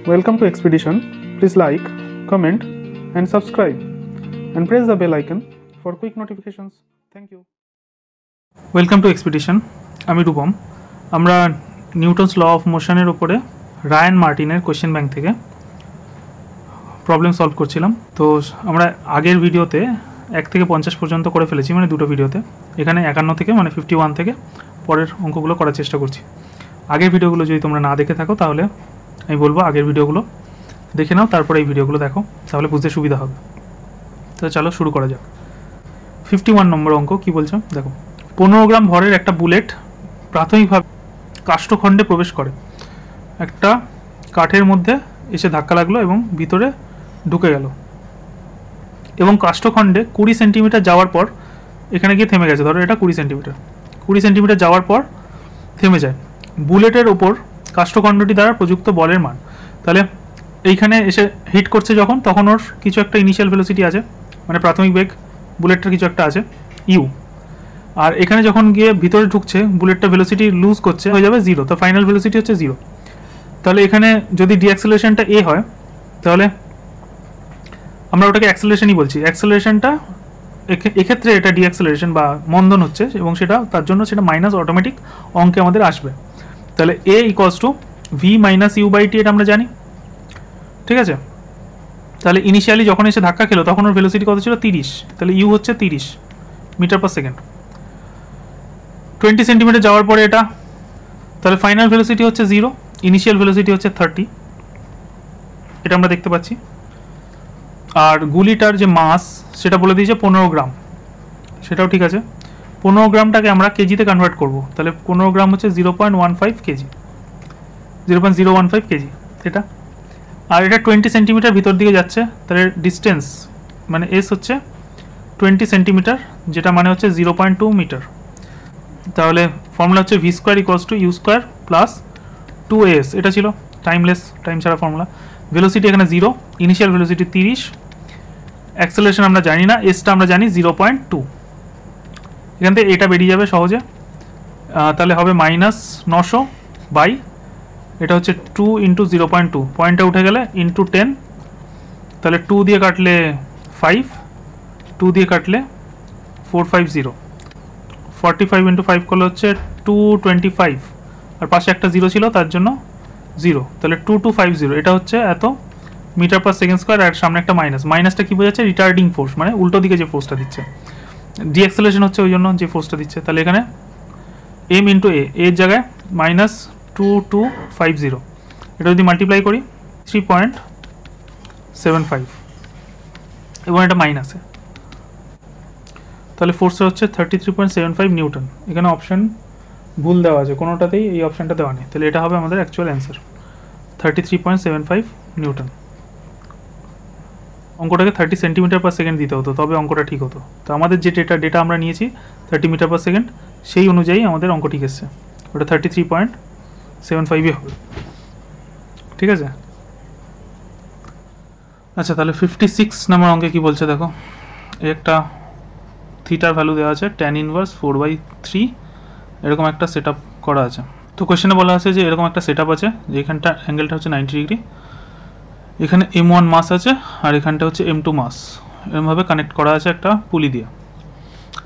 Welcome to Expedition. Please like, comment, and subscribe, and press the bell icon for quick notifications. Thank you. Welcome to Expedition. আমি রূপম। আমরা Newton's law of মোশনের উপরে Ryan মার্টিনের question bank থেকে problem solve করছিলাম। তো আমরা আগের ভিডিওতে 1 থেকে 50 পর্যন্ত করে ফেলেছি, মানে দুটো ভিডিওতে। এখানে 51 থেকে মানে 51 থেকে পরের অঙ্কগুলো করার চেষ্টা করছি। আগের ভিডিওগুলো যদি তোমরা না দেখে থাকো তাহলে আমি বলবো আগের ভিডিওগুলো দেখে নাও, তারপরে এই ভিডিওগুলো দেখো, তাহলে বুঝতে সুবিধা হবে। তো চলো শুরু করা যাক। 51 নম্বর অঙ্ক কি বলছে দেখো। 15 গ্রাম ভরের একটা বুলেট প্রাথমিকভাবে কাষ্ঠখণ্ডে প্রবেশ করে। একটা কাঠের মধ্যে এসে ধাক্কা লাগলো এবং ভিতরে ঢুকে গেল, এবং কাষ্ঠখণ্ডে 20 সেন্টিমিটার যাওয়ার পর এখানে গিয়ে থেমে গেছে। ধরো এটা 20 সেন্টিমিটার যাওয়ার পর থেমে যায়। বুলেটের ওপর কাষ্ঠখণ্ডটি দ্বারা প্রযুক্ত বলের মান। তাহলে এইখানে এসে হিট করছে যখন, তখন ওর কিছু একটা ইনিশিয়াল ভেলোসিটি আছে, মানে প্রাথমিক বেগ বুলেটটার কিছু একটা আছে ইউ। আর এখানে যখন গিয়ে ভিতরে ঢুকছে বুলেটটা ভেলোসিটি লুজ করছে, হয়ে যাবে 0। তো ফাইনাল ভেলোসিটি হচ্ছে 0। তাহলে এখানে যদি ডিঅ্যাক্সেলারেশনটা এ হয় তাহলে আমরা ওটাকে অ্যাক্সেলারেশনই বলছি। অ্যাক্সেলারেশনটা এক্ষেত্রে এটা ডিঅ্যাক্সেলারেশন বা মন্দন হচ্ছে, এবং সেটা তার জন্য সেটা মাইনাস অটোমেটিক অঙ্কে আমাদের আসবে। তাহলে a equals to v minus u by t, এটা আমরা জানি, ঠিক আছে। তাহলে ইনিশিয়ালি যখন এসে ধাক্কা খেলো তখন ওর ভেলোসিটি কত ছিল 30। তাহলে ইউ হচ্ছে 30 মিটার পার সেকেন্ড। 20 সেন্টিমিটার যাওয়ার পরে এটা, তাহলে ফাইনাল ভেলোসিটি হচ্ছে 0, ইনিশিয়াল ভেলোসিটি হচ্ছে 30, এটা আমরা দেখতে পাচ্ছি। আর গুলিটার যে মাস সেটা বলে দিয়েছে 15 গ্রাম, সেটাও ঠিক আছে। 15 গ্রামটাকে আমরা কেজিতে কনভার্ট করব। তাহলে 15 গ্রাম হচ্ছে 0.15 কেজি, 0.015 কেজি এটা। আর এটা 20 সেন্টিমিটার ভিতর দিকে যাচ্ছে, তাহলে ডিস্টেন্স মানে এস হচ্ছে 20 সেন্টিমিটার, যেটা মানে হচ্ছে 0.2 মিটার। তাহলে ফর্মুলা হচ্ছে v square equals to u square plus 2as, এটা ছিল টাইমলেস, টাইম ছাড়া ফর্মুলা। ভেলোসিটি এখানে 0, ইনিশিয়াল ভেলোসিটি 30, অ্যাক্সেলারেশন আমরা জানি না, এসটা আমরা জানি 0.2। এখান থেকে এটা বেরিয়ে যাবে সহজে, তাহলে হবে মাইনাস 900 বাই, এটা হচ্ছে 2 ইন্টু 0.2, পয়েন্টটা উঠে গেলে ইন্টু 10, তাহলে 2 দিয়ে কাটলে 5, 2 দিয়ে কাটলে 450, 45 ইন্টু 5 করলে হচ্ছে 225, আর পাশে একটা 0 ছিল তার জন্য 0, তাহলে 2250, এটা হচ্ছে এত মিটার পার সেকেন্ড স্কোয়ার। আর সামনে একটা মাইনাস, মাইনাসটা কী বোঝাচ্ছে? রিটার্ডিং ফোর্স, মানে উল্টো দিকে যে ফোর্সটা দিচ্ছে। ডিঅ্যাক্সেলারেশন হচ্ছে ওই জন্য যে ফোর্সটা দিচ্ছে। তাহলে এখানে এম ইন্টু এর জায়গায় মাইনাস 2250, এটা যদি মাল্টিপ্লাই করি 3.75, এবং এটা মাইনাসে, তাহলে ফোর্সটা হচ্ছে 33.75 নিউটন। এখানে অপশান ভুল দেওয়া আছে, কোনোটাতেই এই অপশানটা দেওয়া নেই। তাহলে এটা হবে আমাদের অ্যাকচুয়াল অ্যান্সার 33.75 নিউটন। অঙ্কটাকে 30 সেন্টিমিটার পার সেকেন্ড দিতে হতো, তবে অঙ্কটা ঠিক হতো। তো আমাদের যে ডেটা আমরা নিয়েছি 30 মিটার পার সেকেন্ড, সেই অনুযায়ী আমাদের অঙ্ক ঠিক এসছে, ওটা 33.75 হবে, ঠিক আছে। আচ্ছা, তাহলে 56 নম্বর অঙ্কে কী বলছে দেখো। একটা থিটার ভ্যালু দেওয়া আছে, tan ইনভার্স 4/3, এরকম একটা সেট আপ করা আছে। তো কোয়েশ্চেনে বলা আছে যে এরকম একটা সেট আপ আছে, যে এখানটা অ্যাঙ্গেলটা হচ্ছে 90 ডিগ্রি, এখানে m1 মাস আছে আর এখানটা হচ্ছে m2 মাস, এরকমভাবে কানেক্ট করা আছে একটা পুলি দিয়ে।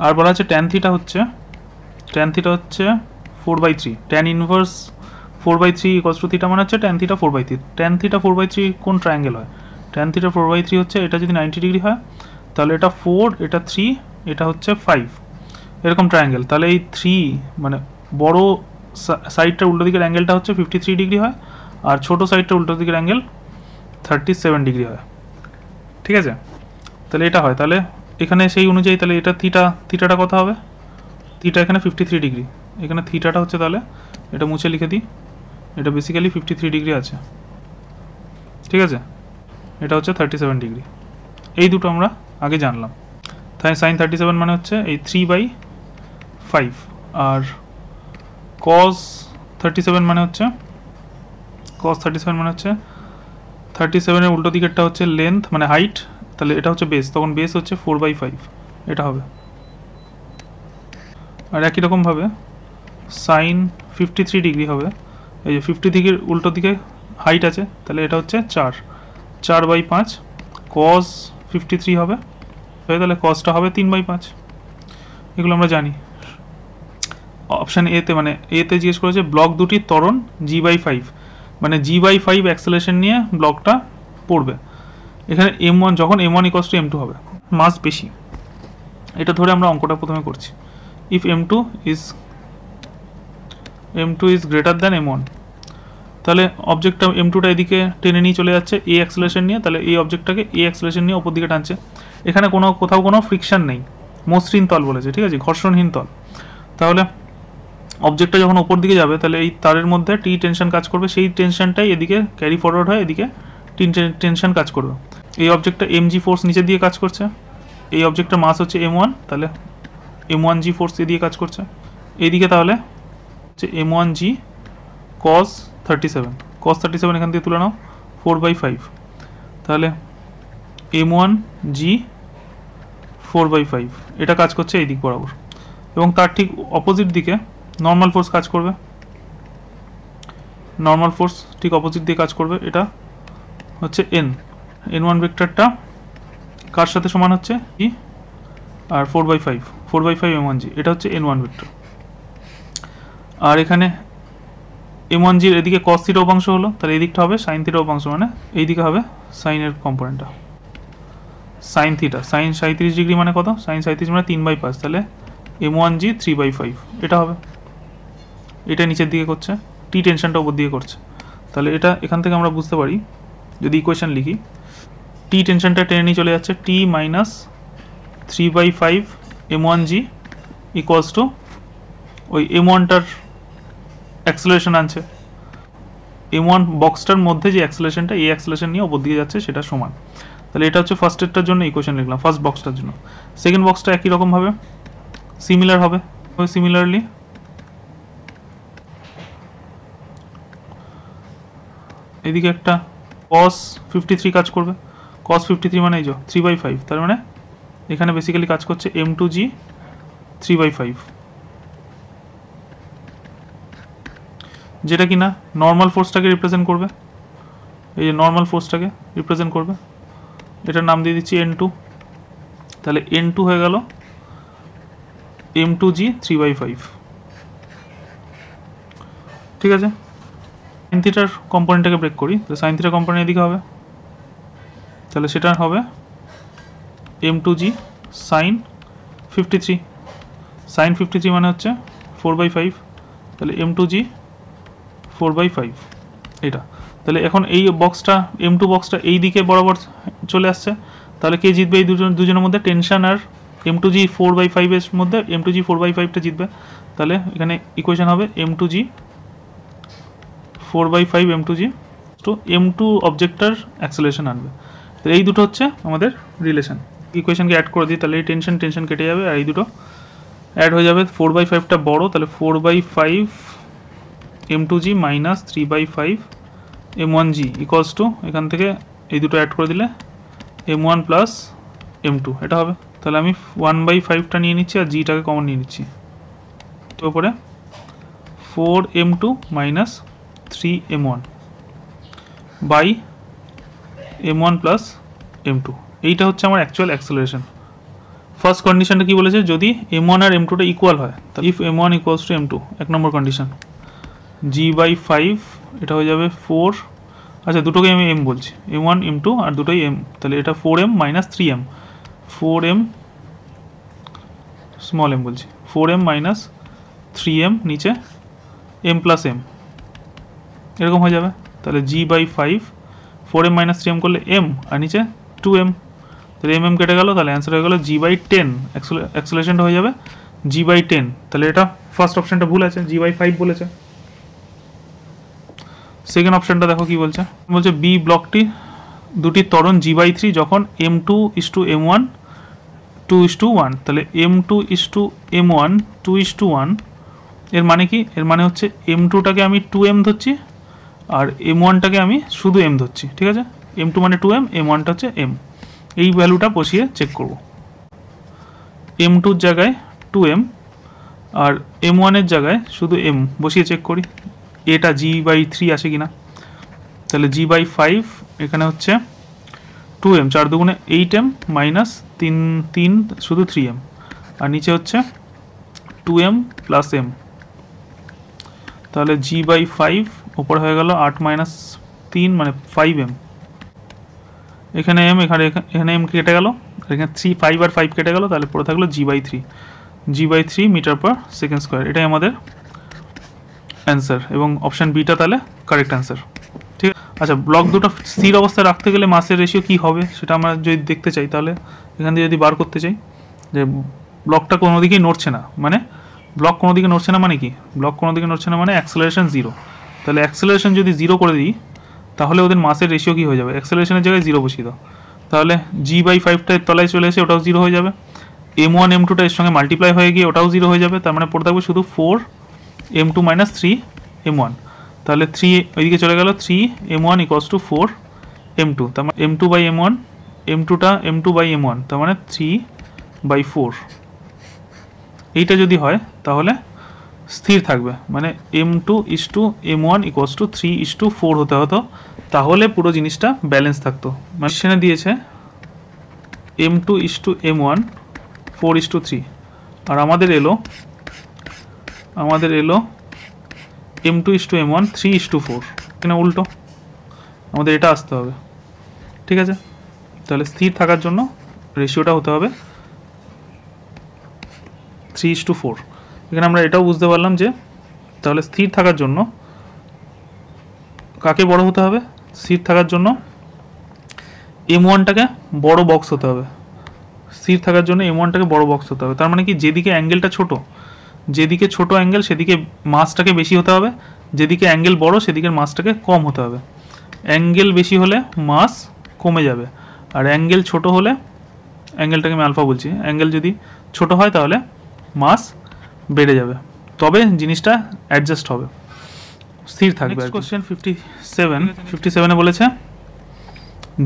আর বলা আছে tan থিটা হচ্ছে 4/3, tan inverse 4/3 equals to theta মানে হচ্ছে tan থিটা 4/3। tan থিটা 4/3 কোন ট্রায়াঙ্গেল হয়? tan থিটা 4/3 হচ্ছে এটা যদি 90 ডিগ্রি হয় তাহলে এটা 4, এটা 3, এটা হচ্ছে 5, এরকম ট্রায়াঙ্গেল। তাহলে এই 3 মানে বড় সাইডটার উল্টো দিকের অ্যাঙ্গেলটা হচ্ছে 53 ডিগ্রি হয়, আর ছোটো সাইডটার উল্টো দিকের অ্যাঙ্গেল 37 ডিগ্রি হয়, ঠিক আছে। তাহলে এটা হয়, তাহলে এখানে সেই অনুযায়ী তাহলে এটা থিটাটা কত হবে? থিটা এখানে 53 ডিগ্রি, এখানে থিটাটা হচ্ছে, তাহলে এটা মুছে লিখে দিই, এটা বেসিক্যালি 53 ডিগ্রি আছে, ঠিক আছে। এটা হচ্ছে 37 ডিগ্রি, এই দুটো আমরা আগে জানলাম। তাই সাইন 37 মানে হচ্ছে এই 3/5, আর কস 37 মানে হচ্ছে 37-এর উল্টো দিকেরটা হচ্ছে লেন্থ মানে হাইট, তাহলে এটা হচ্ছে বেস, তখন বেস হচ্ছে 4/5, এটা হবে। আর একই রকমভাবে সাইন 53 ডিগ্রি হবে, এই যে 50 ডিগ্রির উল্টো দিকে হাইট আছে, তাহলে এটা হচ্ছে 4/5 cos 53 হবে, তাহলে কসটা হবে 3/5। এগুলো আমরা জানি। অপশান এতে মানে এতে জিজ্ঞেস করেছে ব্লক দুটি ত্বরণ g/5, মানে g/5 অ্যাক্সেলারেশন নিয়ে ব্লকটা পড়বে। এখানে m1 যখন m1 = m2 হবে, মাস বেশি, এটা ধরে আমরা অঙ্কটা প্রথমে করছি। If m2 is greater than m1, তাহলে অবজেক্টটা m2টা এদিকে টেনে নিয়ে চলে যাচ্ছে a অ্যাক্সেলারেশন নিয়ে, তাহলে এই অবজেক্টটাকে a অ্যাক্সেলারেশন নিয়ে ওপর দিকে টানছে। এখানে কোথাও কোনো ফ্রিকশন নেই, মসৃণ তল বলেছে, ঠিক আছে, ঘর্ষণহীন তল। তাহলে অবজেক্টটা যখন ওপর দিকে যাবে তাহলে এই তারের মধ্যে টি টেনশন কাজ করবে, সেই টেনশনটাই এদিকে ক্যারি ফরওয়ার্ড হয়ে এদিকে টি টেনশন কাজ করবে। এই অবজেক্টটা mg ফোর্স নিচের দিকে কাজ করছে, এই অবজেক্টটার মাস হচ্ছে m1, তাহলে m1g ফোর্স এদিকে কাজ করছে এইদিকে, তাহলে হচ্ছে m1g cos 37 এখান থেকে তুলে নাও 4/5, তাহলে m1g 4/5 এটা কাজ করছে এই দিক বরাবর, এবং তার ঠিক অপোজিট দিকে নর্মাল ফোর্স কাজ করবে, নর্মাল ফোর্স ঠিক অপোজিট দিয়ে কাজ করবে, এটা হচ্ছে n1 ভেক্টরটা কার সাথে সমান হচ্ছে ই, আর 4/5 m1g, এটা হচ্ছে n1 ভেক্টর। আর এখানে m1g এর এদিকে cos থিটা উপাংশ হলো, তাহলে এই দিকটা হবে sin থিটা উপাংশ, মানে এই দিকে হবে sin এর কম্পোনেন্টটা sin থিটা, sin 37 ডিগ্রি মানে কত, sin 37 মানে 3/5, তাহলে m1g 3/5 এটা হবে। এটা নিচের দিকে করছে, টি টেনশনটা উপর দিকে করছে, তাহলে এটা এখান থেকে আমরা বুঝতে পারি, যদি ইকুয়েশন লিখি, টি টেনশনটা টেনে নিয়ে চলে যাচ্ছে t minus 3/5 m1g equals to ওই m1টার অ্যাক্সেলারেশন আনছে, m1 বক্সটার মধ্যে যে অ্যাক্সেলারেশনটা এই অ্যাক্সেলারেশন নিয়ে উপর দিকে যাচ্ছে সেটা সমান। তাহলে এটা হচ্ছে ফার্স্টেরটার জন্য ইকুয়েশন লিখলাম, ফার্স্ট বক্সটার জন্য। সেকেন্ড বক্সটা একই রকমভাবে সিমিলার হবে, সিমিলারলি এদিকে একটা cos 53 কাজ করবে, cos 53 মানে এই যে 3/5, তার মানে এখানে বেসিক্যালি কাজ করছে m2g 3/5, যেটা কিনা নর্মাল ফোর্সটাকে রিপ্রেজেন্ট করবে, এই যে নর্মাল ফোর্সটাকে রিপ্রেজেন্ট করবে, এটার নাম দিয়ে দিচ্ছি n2, তাহলে n2 হয়ে গেল m2g 3/5, ঠিক আছে। sin থিটার কম্পোনেন্টটাকে ব্রেক করি, তাহলে sin থিটার কম্পোনেন্ট এদিকে হবে, তাহলে সেটা হবে m2g sin 53 মানে হচ্ছে 4/5, তাহলে m2g 4/5 এটা। তাহলে এখন এই বক্সটা m2 বক্সটা এই দিকে বরাবর চলে আসছে, তাহলে কে জিতবে এই দুজনের মধ্যে, টেনশন আর m2g 4/5 এর মধ্যে m2g 4/5টা জিতবে, তাহলে এখানে ইকুয়েশন হবে m2g 4/5 m2g তো m2 অবজেক্টটার অ্যাক্সেলারেশন আনবে। তো এই দুটো হচ্ছে আমাদের রিলেশন, ইকুয়েশনকে অ্যাড করে দিই, তাহলে এই টেনশন কেটে যাবে, আর এই দুটো অ্যাড হয়ে যাবে। 4/5টা বড়, তাহলে 4/5 m2g minus 3/5 m1g equals to, এখান থেকে এই দুটো অ্যাড করে দিলে m1 প্লাস m2 এটা হবে। তাহলে আমি 1/5টা নিয়ে নিচ্ছি আর জিটাকে কমন নিয়ে নিচ্ছি, তো উপরে 4m2 minus 3m1 by m1 plus m2, এইটা হচ্ছে আমার অ্যাকচুয়াল অ্যাক্সেলারেশন। ফার্স্ট কন্ডিশনটা কি বলেছে, যদি m1 আর m2টা ইকুয়াল হয়, তাহলে if m1 equals to m2, এক নম্বর কন্ডিশন, g/5 এটা হয়ে যাবে 4, আচ্ছা দুটোকে আমি m বলছি, m1 m2 আর দুটোই m, তাহলে এটা 4m minus 3m, 4m small m বলছি, 4m মাইনাস 3m নিচে m প্লাস m এরকম হয়ে যাবে। তাহলে g/5 4m মাইনাস 3m করলে m আর নিচে 2m, তাহলে mm কেটে গেল, তাহলে অ্যান্সার হয়ে গেল g/10, অ্যাক্সেলারেশনটা হয়ে যাবে g/10। তাহলে এটা ফার্স্ট অপশনটা ভুল আছে, g/5 বলেছে। সেকেন্ড অপশনটা দেখো কি বলছে, বলছে বি ব্লকটি দুটি ত্বরণ g/3 যখন m2 is to m1 2 is to 1, তাহলে m2 is to m1 2 is to 1 এর মানে কি, এর মানে হচ্ছে m2টাকে আমি 2m ধরছি আর m1টাকে আমি শুধু m ধরছি, ঠিক আছে, m2 মানে 2m, m1টা হচ্ছে m, এই ভ্যালুটা বসিয়ে চেক করব, m2 এর জায়গায় 2m আর m1 এর জায়গায় শুধু m বসিয়ে চেক করি এটা g/3 আসে কিনা। তাহলে g/5 এখানে হচ্ছে 2m, 4 দুগুণে 8m মাইনাস 3 শুধু 3m, আর নিচে হচ্ছে 2m প্লাস m। তাহলে g/5 উপর হয়ে গেল 8 মাইনাস 3 মানে 5m, এখানে m, এখানে m কেটে গেল, এখানে 5 আর 5 কেটে গেল, তাহলে পড়ে থাকলো g/3 metre per second square. এটাই আমাদের অ্যান্সার এবং অপশান বিটা তাহলে কারেক্ট অ্যান্সার। ঠিক আছে, আচ্ছা ব্লক দুটো স্থির অবস্থায় রাখতে গেলে মাসের রেশিও কী হবে সেটা আমরা যদি দেখতে চাই, তাহলে এখান থেকে যদি বার করতে চাই যে ব্লকটা কোনো দিকেই নড়ছে না, মানে ব্লক কোনো দিকে নড়ছে না মানে কি, ব্লক কোনো দিকে নড়ছে না মানে অ্যাক্সেলারেশন 0। তাহলে অ্যাক্সেলারেশন যদি 0 করে দিই তাহলে ওদের মাসের রেশিও কী হয়ে যাবে, অ্যাক্সেলারেশনের জায়গায় 0 বসিয়ে দাও, তাহলে g/5টার তলায় চলে এসে ওটাও 0 হয়ে যাবে, m1 m2টা এর সঙ্গে মাল্টিপ্লাই হয়ে গিয়ে ওটাও 0 হয়ে যাবে, তার মানে পড়ে থাকবে শুধু 4m2 মাইনাস 3m1। তাহলে 3 ওইদিকে চলে গেল, 3m1 ইকুয়ালস টু 4m2, তার মানে m2/m1, m2টা m2/m1, তার মানে 3/4। এইটা যদি হয় তাহলে স্থির থাকবে, মানে m2:m1 ইকুয়ালস টু 3:4 হতে হতো, তাহলে পুরো জিনিসটা ব্যালেন্স থাকতো। মানে সেখানে দিয়েছে m2:m1 4:3, আর আমাদের এলো m2:m1 3:4, এখানে উল্টো, আমাদের এটা আসতে হবে। ঠিক আছে, তাহলে স্থির থাকার জন্য রেশিওটা হতে হবে 3:4। এখানে আমরা এটাও বুঝতে পারলাম যে তাহলে স্থির থাকার জন্য কাকে বড় হতে হবে, স্থির থাকার জন্য m1টাকে বড় বক্স হতে হবে, স্থির থাকার জন্য m1টাকে বড় বক্স হতে হবে। তার মানে কি, যেদিকে অ্যাঙ্গেলটা ছোট, যেদিকে ছোট অ্যাঙ্গেল সেদিকে মাসটাকে বেশি হতে হবে, যেদিকে অ্যাঙ্গেল বড় সেদিকের মাসটাকে কম হতে হবে। অ্যাঙ্গেল বেশি হলে মাস কমে যাবে, আর অ্যাঙ্গেল ছোট হলে, অ্যাঙ্গেলটাকে আমি আলফা বলছি, অ্যাঙ্গেল যদি ছোট হয় তাহলে মাস বেড়ে যাবে, তবে জিনিসটা অ্যাডজাস্ট হবে, স্থির থাকবে। কোশ্চেন 57 বলেছে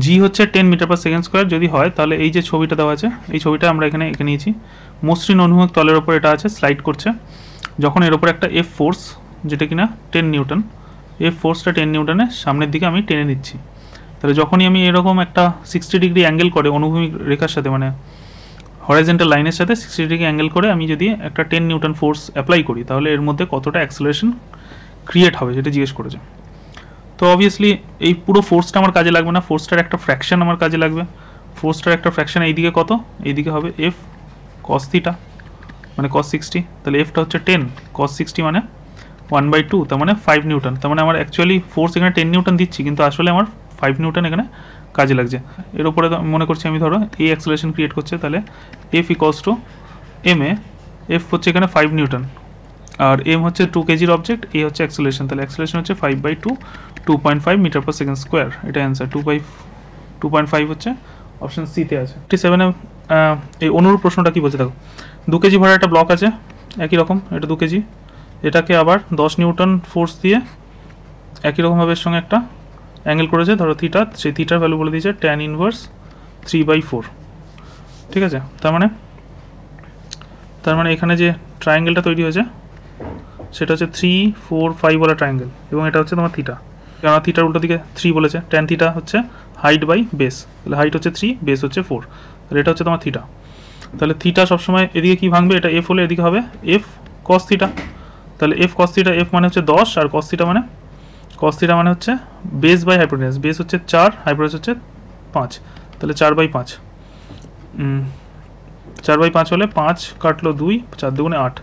g হচ্ছে 10 মিটার পার সেকেন্ড স্কোয়ার যদি হয়, তাহলে এই যে ছবিটা দেওয়া আছে, এই ছবিটা আমরা এখানে এঁকে নিয়েছি, মসৃণ অনুভূমিক তলের ওপর এটা আছে, স্লাইড করছে, যখন এর ওপর একটা এফ ফোর্স যেটা কিনা 10 নিউটন, এফ ফোর্সটা 10 নিউটনের সামনের দিকে আমি টেনে নিচ্ছি, তাহলে যখনই আমি এরকম একটা 60 ডিগ্রি অ্যাঙ্গেল করে অনুভূমিক রেখার সাথে, মানে হরাইজন্টাল লাইনের সাথে 60 ডিগ্রি অ্যাঙ্গেল করে আমি যদি একটা 10 নিউটন ফোর্স অ্যাপ্লাই করি, তাহলে এর মধ্যে কতটা অ্যাক্সেলারেশন ক্রিয়েট হবে সেটা জিজ্ঞেস করেছে। তো অবভিয়াসলি এই পুরো ফোর্সটা আমার কাজে লাগবে না, ফোর্সটার একটা ফ্র্যাকশন আমার কাজে লাগবে, ফোর্সটার একটা ফ্র্যাকশন এইদিকে কত, এইদিকে হবে এফ cos থিটা মানে cos 60, তাহলে এফটা হচ্ছে 10 cos 60 মানে 1/2, তার মানে 5 নিউটন, তার মানে আমার অ্যাকচুয়ালি ফোর্স এখানে 10 নিউটন দিচ্ছি, কিন্তু আসলে আমার 5 নিউটন এখানে কাজে লাগছে। এর উপরে মনে করছি আমি, ধরো এই অ্যাক্সেলারেশন ক্রিয়েট করছে, তাহলে F equals to m a, F হচ্ছে এখানে 5 নিউটন, আর এম হচ্ছে 2 কেজির অবজেক্ট, এ হচ্ছে অ্যাক্সেলারেশন, তাহলে অ্যাক্সেলারেশন হচ্ছে 5/2, 2.5 মিটার পার সেকেন্ড স্কোয়ার, এটা অ্যান্সার। 2.5 হচ্ছে অপশন সিতে আছে। 57 এই অনুরূপ প্রশ্নটা কি বলছে দেখো, 2 কেজি ভরা একটা ব্লক আছে, একই রকম, এটা 2 কেজি, এটাকে আবার 10 নিউটন ফোর্স দিয়ে একই রকমভাবে এর সঙ্গে একটা অ্যাঙ্গেল করেছে, ধরো থিটা, সেই থিটার ভ্যালু বলে দিয়েছে tan ইনভার্স 3/4। ঠিক আছে, তার মানে এখানে যে ট্রায়াঙ্গেলটা তৈরি হয়েছে সেটা হচ্ছে 3, 4, 5 বলা ট্রায়াঙ্গেল, এবং এটা হচ্ছে তোমার থিটা, কারণ থিটার উল্টো দিকে 3 বলেছে, tan থিটা হচ্ছে হাইট বাই বেস, তাহলে হাইট হচ্ছে 3, বেস হচ্ছে 4, তাহলে এটা হচ্ছে তোমার থিটা। তাহলে থিটা সবসময় এদিকে কি ভাঙবে, এটা এফ হলে এদিকে হবে এফ cos থিটা, তাহলে এফ cos থিটা, এফ মানে হচ্ছে 10, আর cos থিটা মানে হচ্ছে বেস বাই হাইপোটেনাস, বেস হচ্ছে 4, হাইপোটেনাস হচ্ছে 5, তাহলে 4/5, 4/5 হলে 5 কাটলো 2, 4 দুগুণে 8,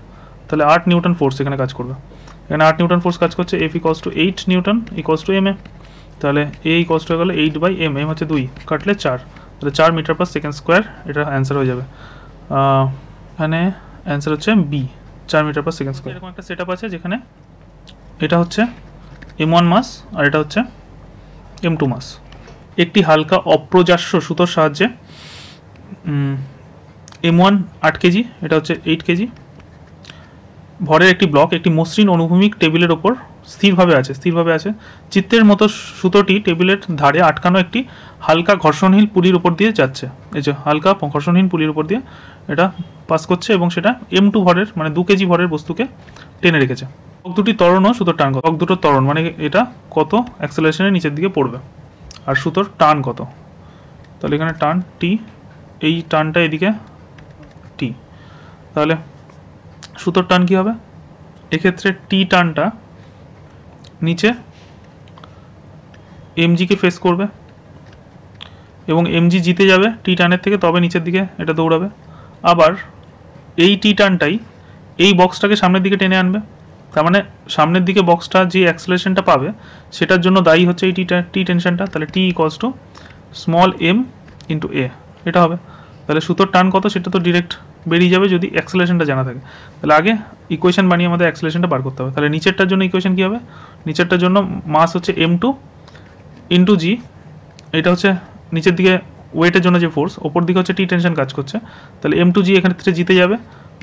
তাহলে 8 নিউটন ফোর্স এখানে কাজ করবে, এখানে 8 নিউটন ফোর্স কাজ করছে, f equals to 8 newton equals to m a, তাহলে এ ইকুয়ালস টু হয়ে গেলো 8/m, এম হচ্ছে 2, কাটলে 4, তাহলে 4 মিটার পার সেকেন্ড স্কোয়ার, এটা অ্যান্সার হয়ে যাবে। এখানে অ্যান্সার হচ্ছে B, 4 metre per second square. এরকম একটা সেট আপ আছে যেখানে এটা হচ্ছে m1 মাস আর এটা হচ্ছে m2 মাস, একটি হালকা অপ্রজাস্য সুতোর সাহায্যে m1 8 কেজি, এটা হচ্ছে 8 কেজি ভরের একটি ব্লক একটি মসৃণ অনুভূমিক টেবিলের ওপর স্থিরভাবে আছে, চিত্রের মতো সুতোটি টেবিলের ধারে আটকানো একটি হালকা ঘর্ষণহীন পুলির উপর দিয়ে যাচ্ছে, এই যে হালকা ঘর্ষণহীন পুলির উপর দিয়ে এটা পাস করছে, এবং সেটা m2 ভরের মানে 2 কেজি ভরের বস্তুকে টেনে রেখেছে। বক দুটি ত্বরণ ও সুতোর টান কত? বক দুটো ত্বরণ মানে এটা কত অ্যাক্সেলারেশনের নিচের দিকে পড়বে, আর সুতোর টান কত? তাহলে এখানে টান টি, এই টানটা এদিকে টি, তাহলে সুতোর টান কী হবে? এক্ষেত্রে টি টানটা নিচে এমজিকে ফেস করবে এবং এমজি জিতে যাবে টি টানের থেকে, তবে নিচের দিকে এটা দৌড়াবে। আবার এই টি টানটাই এই বক্সটাকে সামনের দিকে টেনে আনবে, তার মানে সামনের দিকে বক্সটা যে অ্যাক্সেলারেশনটা পাবে সেটার জন্য দায়ী হচ্ছে এই টি টেনশনটা। তাহলে t equals to small m into a, এটা হবে। তাহলে সুতোর টান কত সেটা তো ডিরেক্ট বেরিয়ে যাবে যদি অ্যাক্সেলারেশনটা জানা থাকে। তাহলে আগে ইকুয়েশন বানিয়ে আমাদের অ্যাক্সেলারেশনটা বার করতে হবে। তাহলে নিচেরটার জন্য ইকুয়েশন কী হবে? নিচেরটার জন্য মাস হচ্ছে m2 ইন্টু জি, এটা হচ্ছে নিচের দিকে ওয়েটের জন্য যে ফোর্স, ওপর দিকে হচ্ছে টি টেনশন কাজ করছে, তাহলে m2 জি এখানে থেকে জিতে যাবে,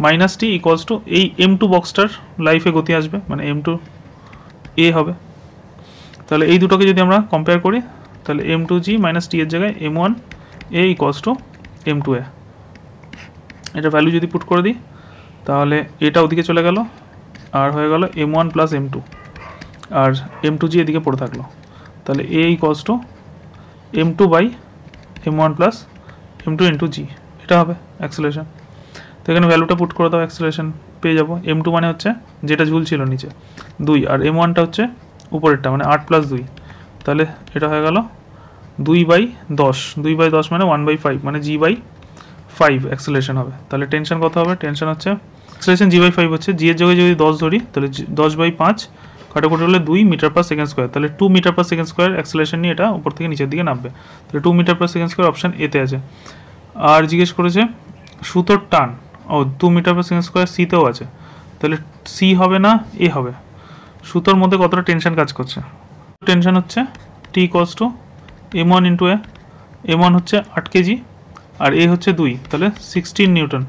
মাইনাস টি ইকুয়ালস টু এই m2 বক্সটার লাইফে গতি আসবে মানে m2 এ হবে। তাহলে এই দুটোকে যদি আমরা কম্পেয়ার করি তাহলে m2 জি মাইনাস টি এর জায়গায় m1 A equals to m2 এ, এটা ভ্যালু যদি পুট করে দিই তাহলে এটা ওদিকে চলে গেল আর হয়ে গেল m1 প্লাস m2, আর m2 জি এদিকে পড়ে থাকলো, তাহলে a equals to m2 by m1 plus m2 into g, এটা হবে অ্যাক্সেলারেশন। তো এখানে ভ্যালুটা পুট করে দাও, অ্যাক্সেলারেশন পেয়ে যাবো। m2 মানে হচ্ছে যেটা ঝুলছিল নিচে 2, আর m1টা হচ্ছে উপরেরটা মানে 8 প্লাস 2, তাহলে এটা হয়ে গেল 2/10, 2/10 মানে 1/5 মানে g/5 অ্যাক্সেলারেশন হবে। তাহলে টেনশন কত হবে? টেনশন হচ্ছে অ্যাক্সেলারেশন g/5 হচ্ছে, জি এর জায়গায় যদি 10 ধরি তাহলে 10/5 কাটাকুটি হলে 2 মিটার পার সেকেন্ড স্কোয়ার, তাহলে 2 metre per second square acceleration নিয়ে এটা উপর থেকে নিচের দিকে নামবে, তাহলে 2 metre per second square option এতে আছে। আর জিজ্ঞেস করেছে সুতোর টান, ও 2 মিটার পার সেকেন্ড স্কোয়ার সিতেও আছে, তাহলে সি হবে না এ হবে। সুতোর মধ্যে কতটা টেনশন কাজ করছে? টেনশন হচ্ছে t equals to m1 into a, m1 হচ্ছে 8 কেজি আর এ হচ্ছে 2, তাহলে 16 নিউটন,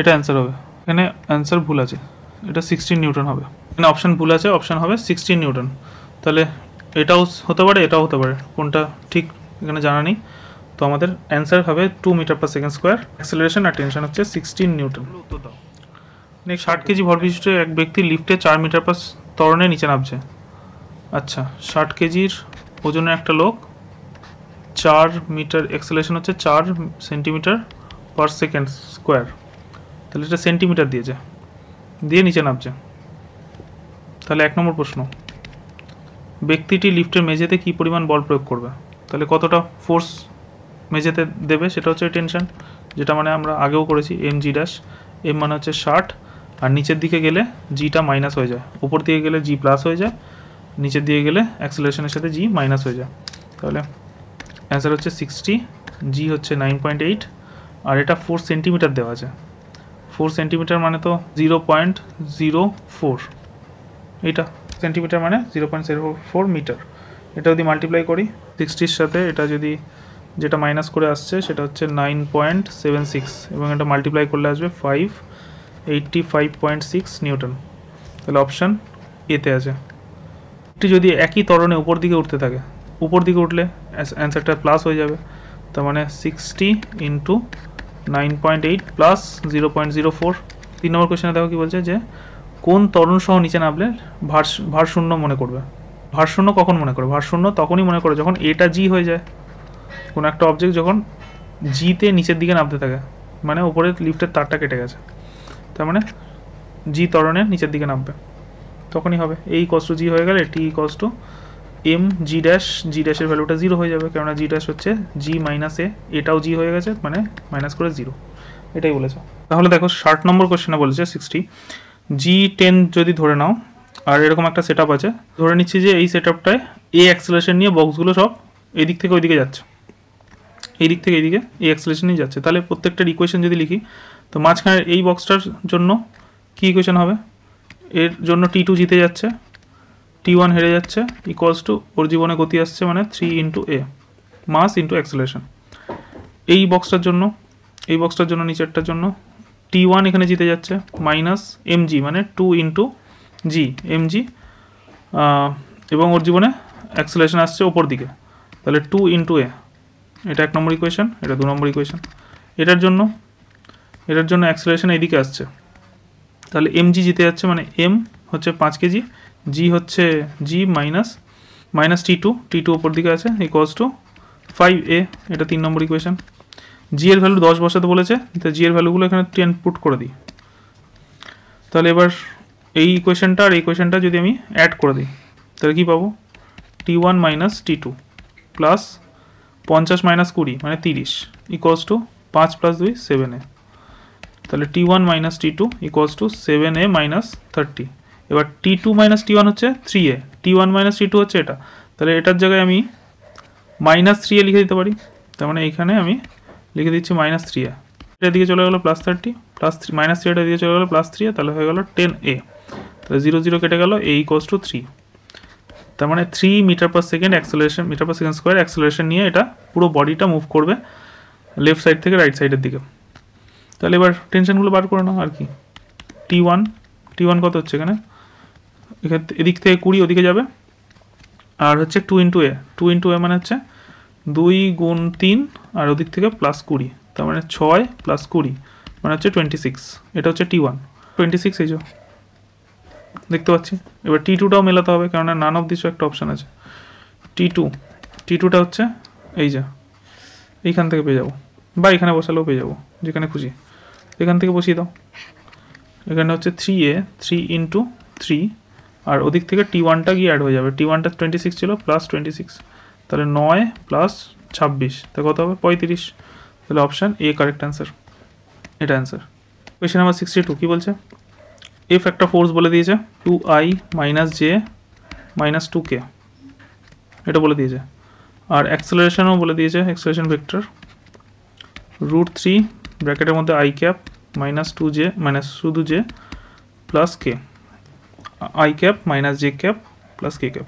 এটা অ্যান্সার হবে। এখানে অ্যান্সার ভুল আছে, এটা 16 নিউটন হবে, এখানে অপশান ভুল আছে, অপশান হবে 16 নিউটন। তাহলে এটাও হতে পারে এটাও হতে পারে, কোনটা ঠিক এখানে জানা নেই। তো আমাদের অ্যান্সার হবে 2 metre per second square, acceleration আর টেনশন হচ্ছে 16 নিউটন। নেক্সট 60 কেজি ভর বিশিষ্ট এক ব্যক্তি লিফটে 4 মিটার পার ত্বরণে নিচে নামছে। আচ্ছা 60 কেজির ওজনের একটা লোক 4 মিটার, অ্যাক্সেলারেশন হচ্ছে 4 সেন্টিমিটার পার সেকেন্ড স্কোয়ার, তাহলে এটা সেন্টিমিটার দিয়েছে, দিয়ে নিচে নামছে। তাহলে 1 নম্বর প্রশ্ন, ব্যক্তিটি লিফটের মেঝেতে কী পরিমাণ বল প্রয়োগ করবে? তাহলে কতটা ফোর্স মেঝেতে দেবে সেটা হচ্ছে টেনশন, যেটা মানে আমরা আগেও করেছি mg ড্যাশ, m মানে হচ্ছে 60, আর নিচের দিকে গেলে জিটা মাইনাস হয়ে যায়, উপর দিকে গেলে জি প্লাস হয়ে যায়, নিচের দিকে গেলে অ্যাক্সেলারেশনের সাথে জি মাইনাস হয়ে যায়। তাহলে অ্যান্সার হচ্ছে 60, জি হচ্ছে 9.8, আর এটা 4 সেন্টিমিটার দেওয়া আছে, 4 সেন্টিমিটার মানে তো 0.04, এইটা সেন্টিমিটার মানে 0.04 মিটার। এটা যদি মাল্টিপ্লাই করি 60-র সাথে, এটা যদি যেটা মাইনাস করে আসছে সেটা হচ্ছে 9.76, এবং এটা মাল্টিপ্লাই করলে আসবে 585.6 নিউটন, তাহলে অপশান এতে আছে। এটি যদি একই ত্বরণে উপর দিকে উঠতে থাকে, উপর দিকে উঠলে অ্যান্সারটা প্লাস হয়ে যাবে, তার মানে 60 ইন্টু 9.8 প্লাস 0.04। 3 নম্বর কোয়েশ্চেনে দেখো কি বলছে যে কোন ত্বরণ সহ নিচে নামলে ভারশূন্য মনে করবে? ভারশূন্য কখন মনে করে? ভারশূন্য তখনই মনে করে যখন এটা জি হয়ে যায়, কোনো একটা অবজেক্ট যখন জিতে নিচের দিকে নামতে থাকে, মানে উপরে লিফটের তারটা কেটে গেছে, তার মানে জি ত্বরণের নিচের দিকে নামবে, তখনই হবে এই কস টু জি হয়ে গেলে টি কস টু এম জি ড্যাশ, জি ড্যাশের ভ্যালুটা 0 হয়ে যাবে, কেননা জি ড্যাশ হচ্ছে জি মাইনাস এ, এটাও জি হয়ে গেছে মানে মাইনাস করে 0, এটাই বলেছে। তাহলে দেখো 60 নম্বর কোশ্চেনে বলেছে 60 G10 যদি ধরে নাও, আর এরকম একটা সেট আছে, ধরে নিচ্ছি যে এই সেট আপটায় এ অ্যাক্সেলারেশন নিয়ে বক্সগুলো সব এই দিক থেকে ওইদিকে যাচ্ছে, এই দিক থেকে এইদিকে এই অ্যাক্সেলারেশন নিয়ে যাচ্ছে। তাহলে প্রত্যেকটার ইকুয়েশন যদি লিখি তো মাঝখানের এই বক্সটার জন্য কী ইকুয়েশন হবে? এর জন্য T2 জিতে যাচ্ছে, T1 হেরে যাচ্ছে, ইকুয়ালস টু ওর জীবনে গতি আসছে মানে 3 ইন্টু এ, মাস ইন্টু অ্যাক্সেলারেশন। এই বক্সটার জন্য নিচেরটার জন্য T1 এখানে জিতে যাচ্ছে মাইনাস mg মানে 2 ইন্টু জি mg, এবং ওর জীবনে অ্যাক্সেলারেশন আসছে ওপর দিকে, তাহলে 2 ইন্টু এ, এটা 1 নম্বর ইকুয়েশন, এটা 2 নম্বর ইকুয়েশন। এটার জন্য অ্যাক্সেলারেশন এইদিকে আসছে, তাহলে mg জিতে যাচ্ছে, মানে m হচ্ছে 5 কেজি, g হচ্ছে g মাইনাস t2 ওপর দিকে আছে ইকুয়ালস টু 5a। এটা 3 নম্বর ইকুয়েশন। g এর ভ্যালু 10 বসাতে বলেছে, তো g এর ভ্যালুগুলো এখানে 10 পুট করে দিই। তাহলে এবার এই ইকুয়েশনটা আর এই ইকুয়েশনটা যদি আমি অ্যাড করে দিই তাহলে কী পাবো, t1 minus t2 plus 50 minus 20 মানে 30 ইকুয়ালস টু 5 প্লাস 2 7a। তাহলে t1 minus t2 equals to 7a minus 30। এবার t2 মাইনাস t1 হচ্ছে 3a, t1 মাইনাস t2 হচ্ছে এটা, তাহলে এটার জায়গায় আমি মাইনাস 3a লিখে দিতে পারি। তার মানে এইখানে আমি লিখে দিচ্ছি মাইনাস 3a, এটা দিকে চলে গেলো প্লাস 30, প্লাস মাইনাস 3 এটা দিকে চলে গেলো প্লাস 3a, তাহলে হয়ে গেলো 10a। তাহলে 0 0 কেটে গেল, a ইকুয়ালস টু 3। তার মানে 3 metre per second acceleration, metre per second square acceleration নিয়ে এটা পুরো বডিটা মুভ করবে লেফট সাইড থেকে রাইট সাইডের দিকে। তাহলে এবার টেনশনগুলো বার করে নাও আর কি। t1 কত হচ্ছে এখানে, এদিক থেকে 20 ওদিকে যাবে, আর হচ্ছে 2 ইন্টু এ মানে হচ্ছে 2 গুণ 3 আর ওদিক থেকে প্লাস 20, তার মানে 6 প্লাস 20 মানে হচ্ছে 26। এটা হচ্ছে t1 26, এই যে দেখতে পাচ্ছি। এবার t2টাও মেলাতে হবে, কেননা নান অফ দিসও একটা অপশান আছে। t2টা হচ্ছে এই যে এইখান থেকে পেয়ে যাবো, বা এখানে বসালেও পেয়ে যাবো, যেখানে খুশি এখান থেকে বসিয়ে দাও। এখানে হচ্ছে 3a 3 ইন্টু 3, আর ওদিক থেকে t1টা গিয়ে অ্যাড হয়ে যাবে, t1টা 26 ছিল প্লাস 26, তাহলে 9 প্লাস 26 তা কত হবে 35। তাহলে অপশান এ কারেক্ট অ্যান্সার, এটা অ্যান্সার। কোয়েশ্চেন নাম্বার 62 কী বলছে, এফ একটা ফোর্স বলে দিয়েছে 2i minus J minus 2k, এটা বলে দিয়েছে। আর অ্যাক্সেলারেশনও বলে দিয়েছে, অ্যাক্সেলারেশন ভেক্টর √3 ব্র্যাকেটের মধ্যে i cap minus 2j minus শুধু j plus k, i cap minus j cap plus k cap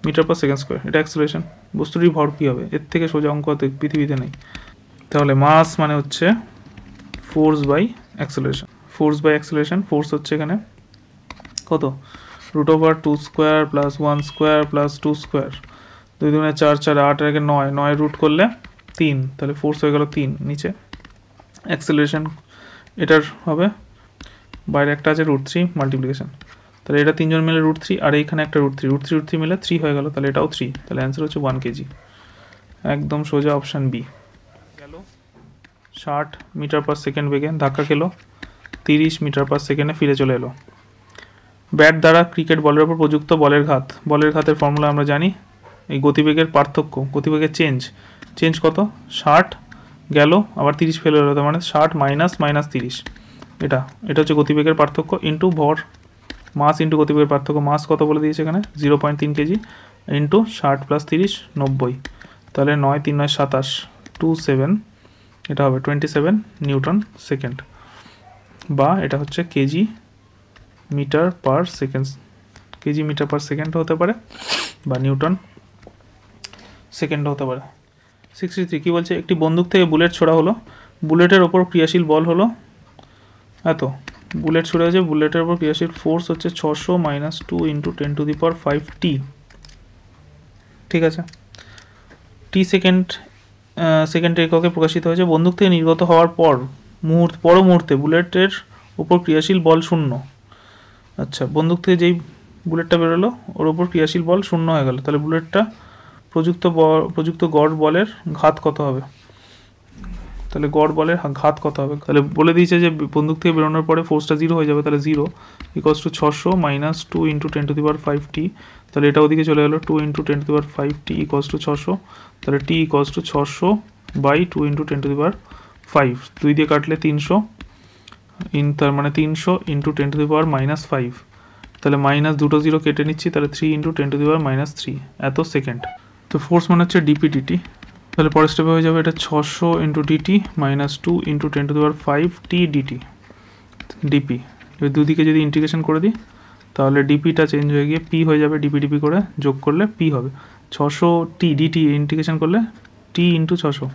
metre per second square. এটা অ্যাক্সেলারেশন, বস্তুটির ভর কী হবে, এর থেকে সোজা অঙ্ক পৃথিবীতে নেই। তাহলে মাস মানে হচ্ছে ফোর্স বাই অ্যাক্সেলারেশন, ফোর্স হচ্ছে এখানে কত, √2 square plus 1 square plus 2 square, 2 2 4 4 8 আর 9 রুট করলে 3, তাহলে ফোর্স হয়ে গেল 3 নিচে। অ্যাক্সেলারেশন এটার হবে বাইরে একটা আছে √3 মাল্টিপ্লিকেশন, তাহলে এটা 3 জন মিলে √3 আর এইখানে একটা √3 মিলে 3 হয়ে গেল, তাহলে এটাও 3, তাহলে অ্যান্সার হচ্ছে 1 কেজি। একদম সোজা অপশান বি। গেল 60 মিটার পার সেকেন্ড বেগে ধাক্কা খেলো, 30 মিটার পার সেকেন্ডে ফিরে চলে এলো। ব্যাট দ্বারা ক্রিকেট বলের ওপর প্রযুক্ত বলের ঘাতের ফর্মুলা আমরা জানি, এই গতিবেগের পার্থক্য, গতিবেগের চেঞ্জ কত, 60 গেল আবার 30 ফেলে হলো, তার মানে 60 মাইনাস 30, এটা হচ্ছে গতিবেগের পার্থক্য ইন্টু ভর, মাস ইন্টু গতিবেগের পার্থক্য, মাস কত বলে দিয়েছে এখানে 0.3 কেজি ইন্টু 60 প্লাস 30 90, তাহলে 9 3 9 27 27, এটা হবে 27 নিউটন সেকেন্ড, বা এটা হচ্ছে কেজি মিটার পার সেকেন্ড হতে পারে, বা নিউটন সেকেন্ড হতে পারে। 63 কী বলছে, একটি বন্দুক থেকে বুলেট ছোড়া হলো, বুলেটের ওপর ক্রিয়াশীল বল হলো এত, বুলেট ছুড়ে হয়েছে, বুলেটের ওপর ক্রিয়াশীল ফোর্স হচ্ছে 600 মাইনাস 2 ইন্টু 10⁵ t, ঠিক আছে। টি সেকেন্ড এককে প্রকাশিত হয়েছে। বন্দুক থেকে নির্গত হওয়ার পর মুহূর্তে বুলেটের উপর ক্রিয়াশীল বল 0। আচ্ছা, বন্দুক থেকে যেই বুলেটটা বেরোলো ওর ওপর ক্রিয়াশীল বল 0 হয়ে গেল, তাহলে বুলেটটা প্রযুক্ত গড় বলের ঘাত কত হবে, তাহলে গড় বলের ঘাত কত হবে, তাহলে বলে দিয়েছে যে বন্দুক থেকে বেরোনোর পরে ফোর্সটা 0 হয়ে যাবে, তাহলে 0 equals to 600 minus 2 into 10⁵t, তাহলে এটা ওদিকে চলে গেলো 2 ইন্টু 10⁵t ইকুয়ালস টু 600, তাহলে t equals to 600 by 2 into 10⁵, 2 দিয়ে কাটলে 300, তার মানে 300 ইন্টু 10⁻⁻5, তাহলে মাইনাস দুটো 0 কেটে নিচ্ছি, তাহলে 3 ইন্টু 10⁻³ এত সেকেন্ড। তো ফোর্স মানে হচ্ছে ডিপি ডিটি, তাহলে পরের স্টেপে হয়ে যাবে এটা 600 into dt minus 2 into 10⁵t dt dp. এবার দুদিকে যদি ইন্টিগ্রেশন করে দিই তাহলে ডিপিটা চেঞ্জ হয়ে গিয়ে পি হয়ে যাবে, ডিপি করে যোগ করলে পি হবে 600t ডিটি, ইন্টিগ্রেশন করলে টি ইন্টু 600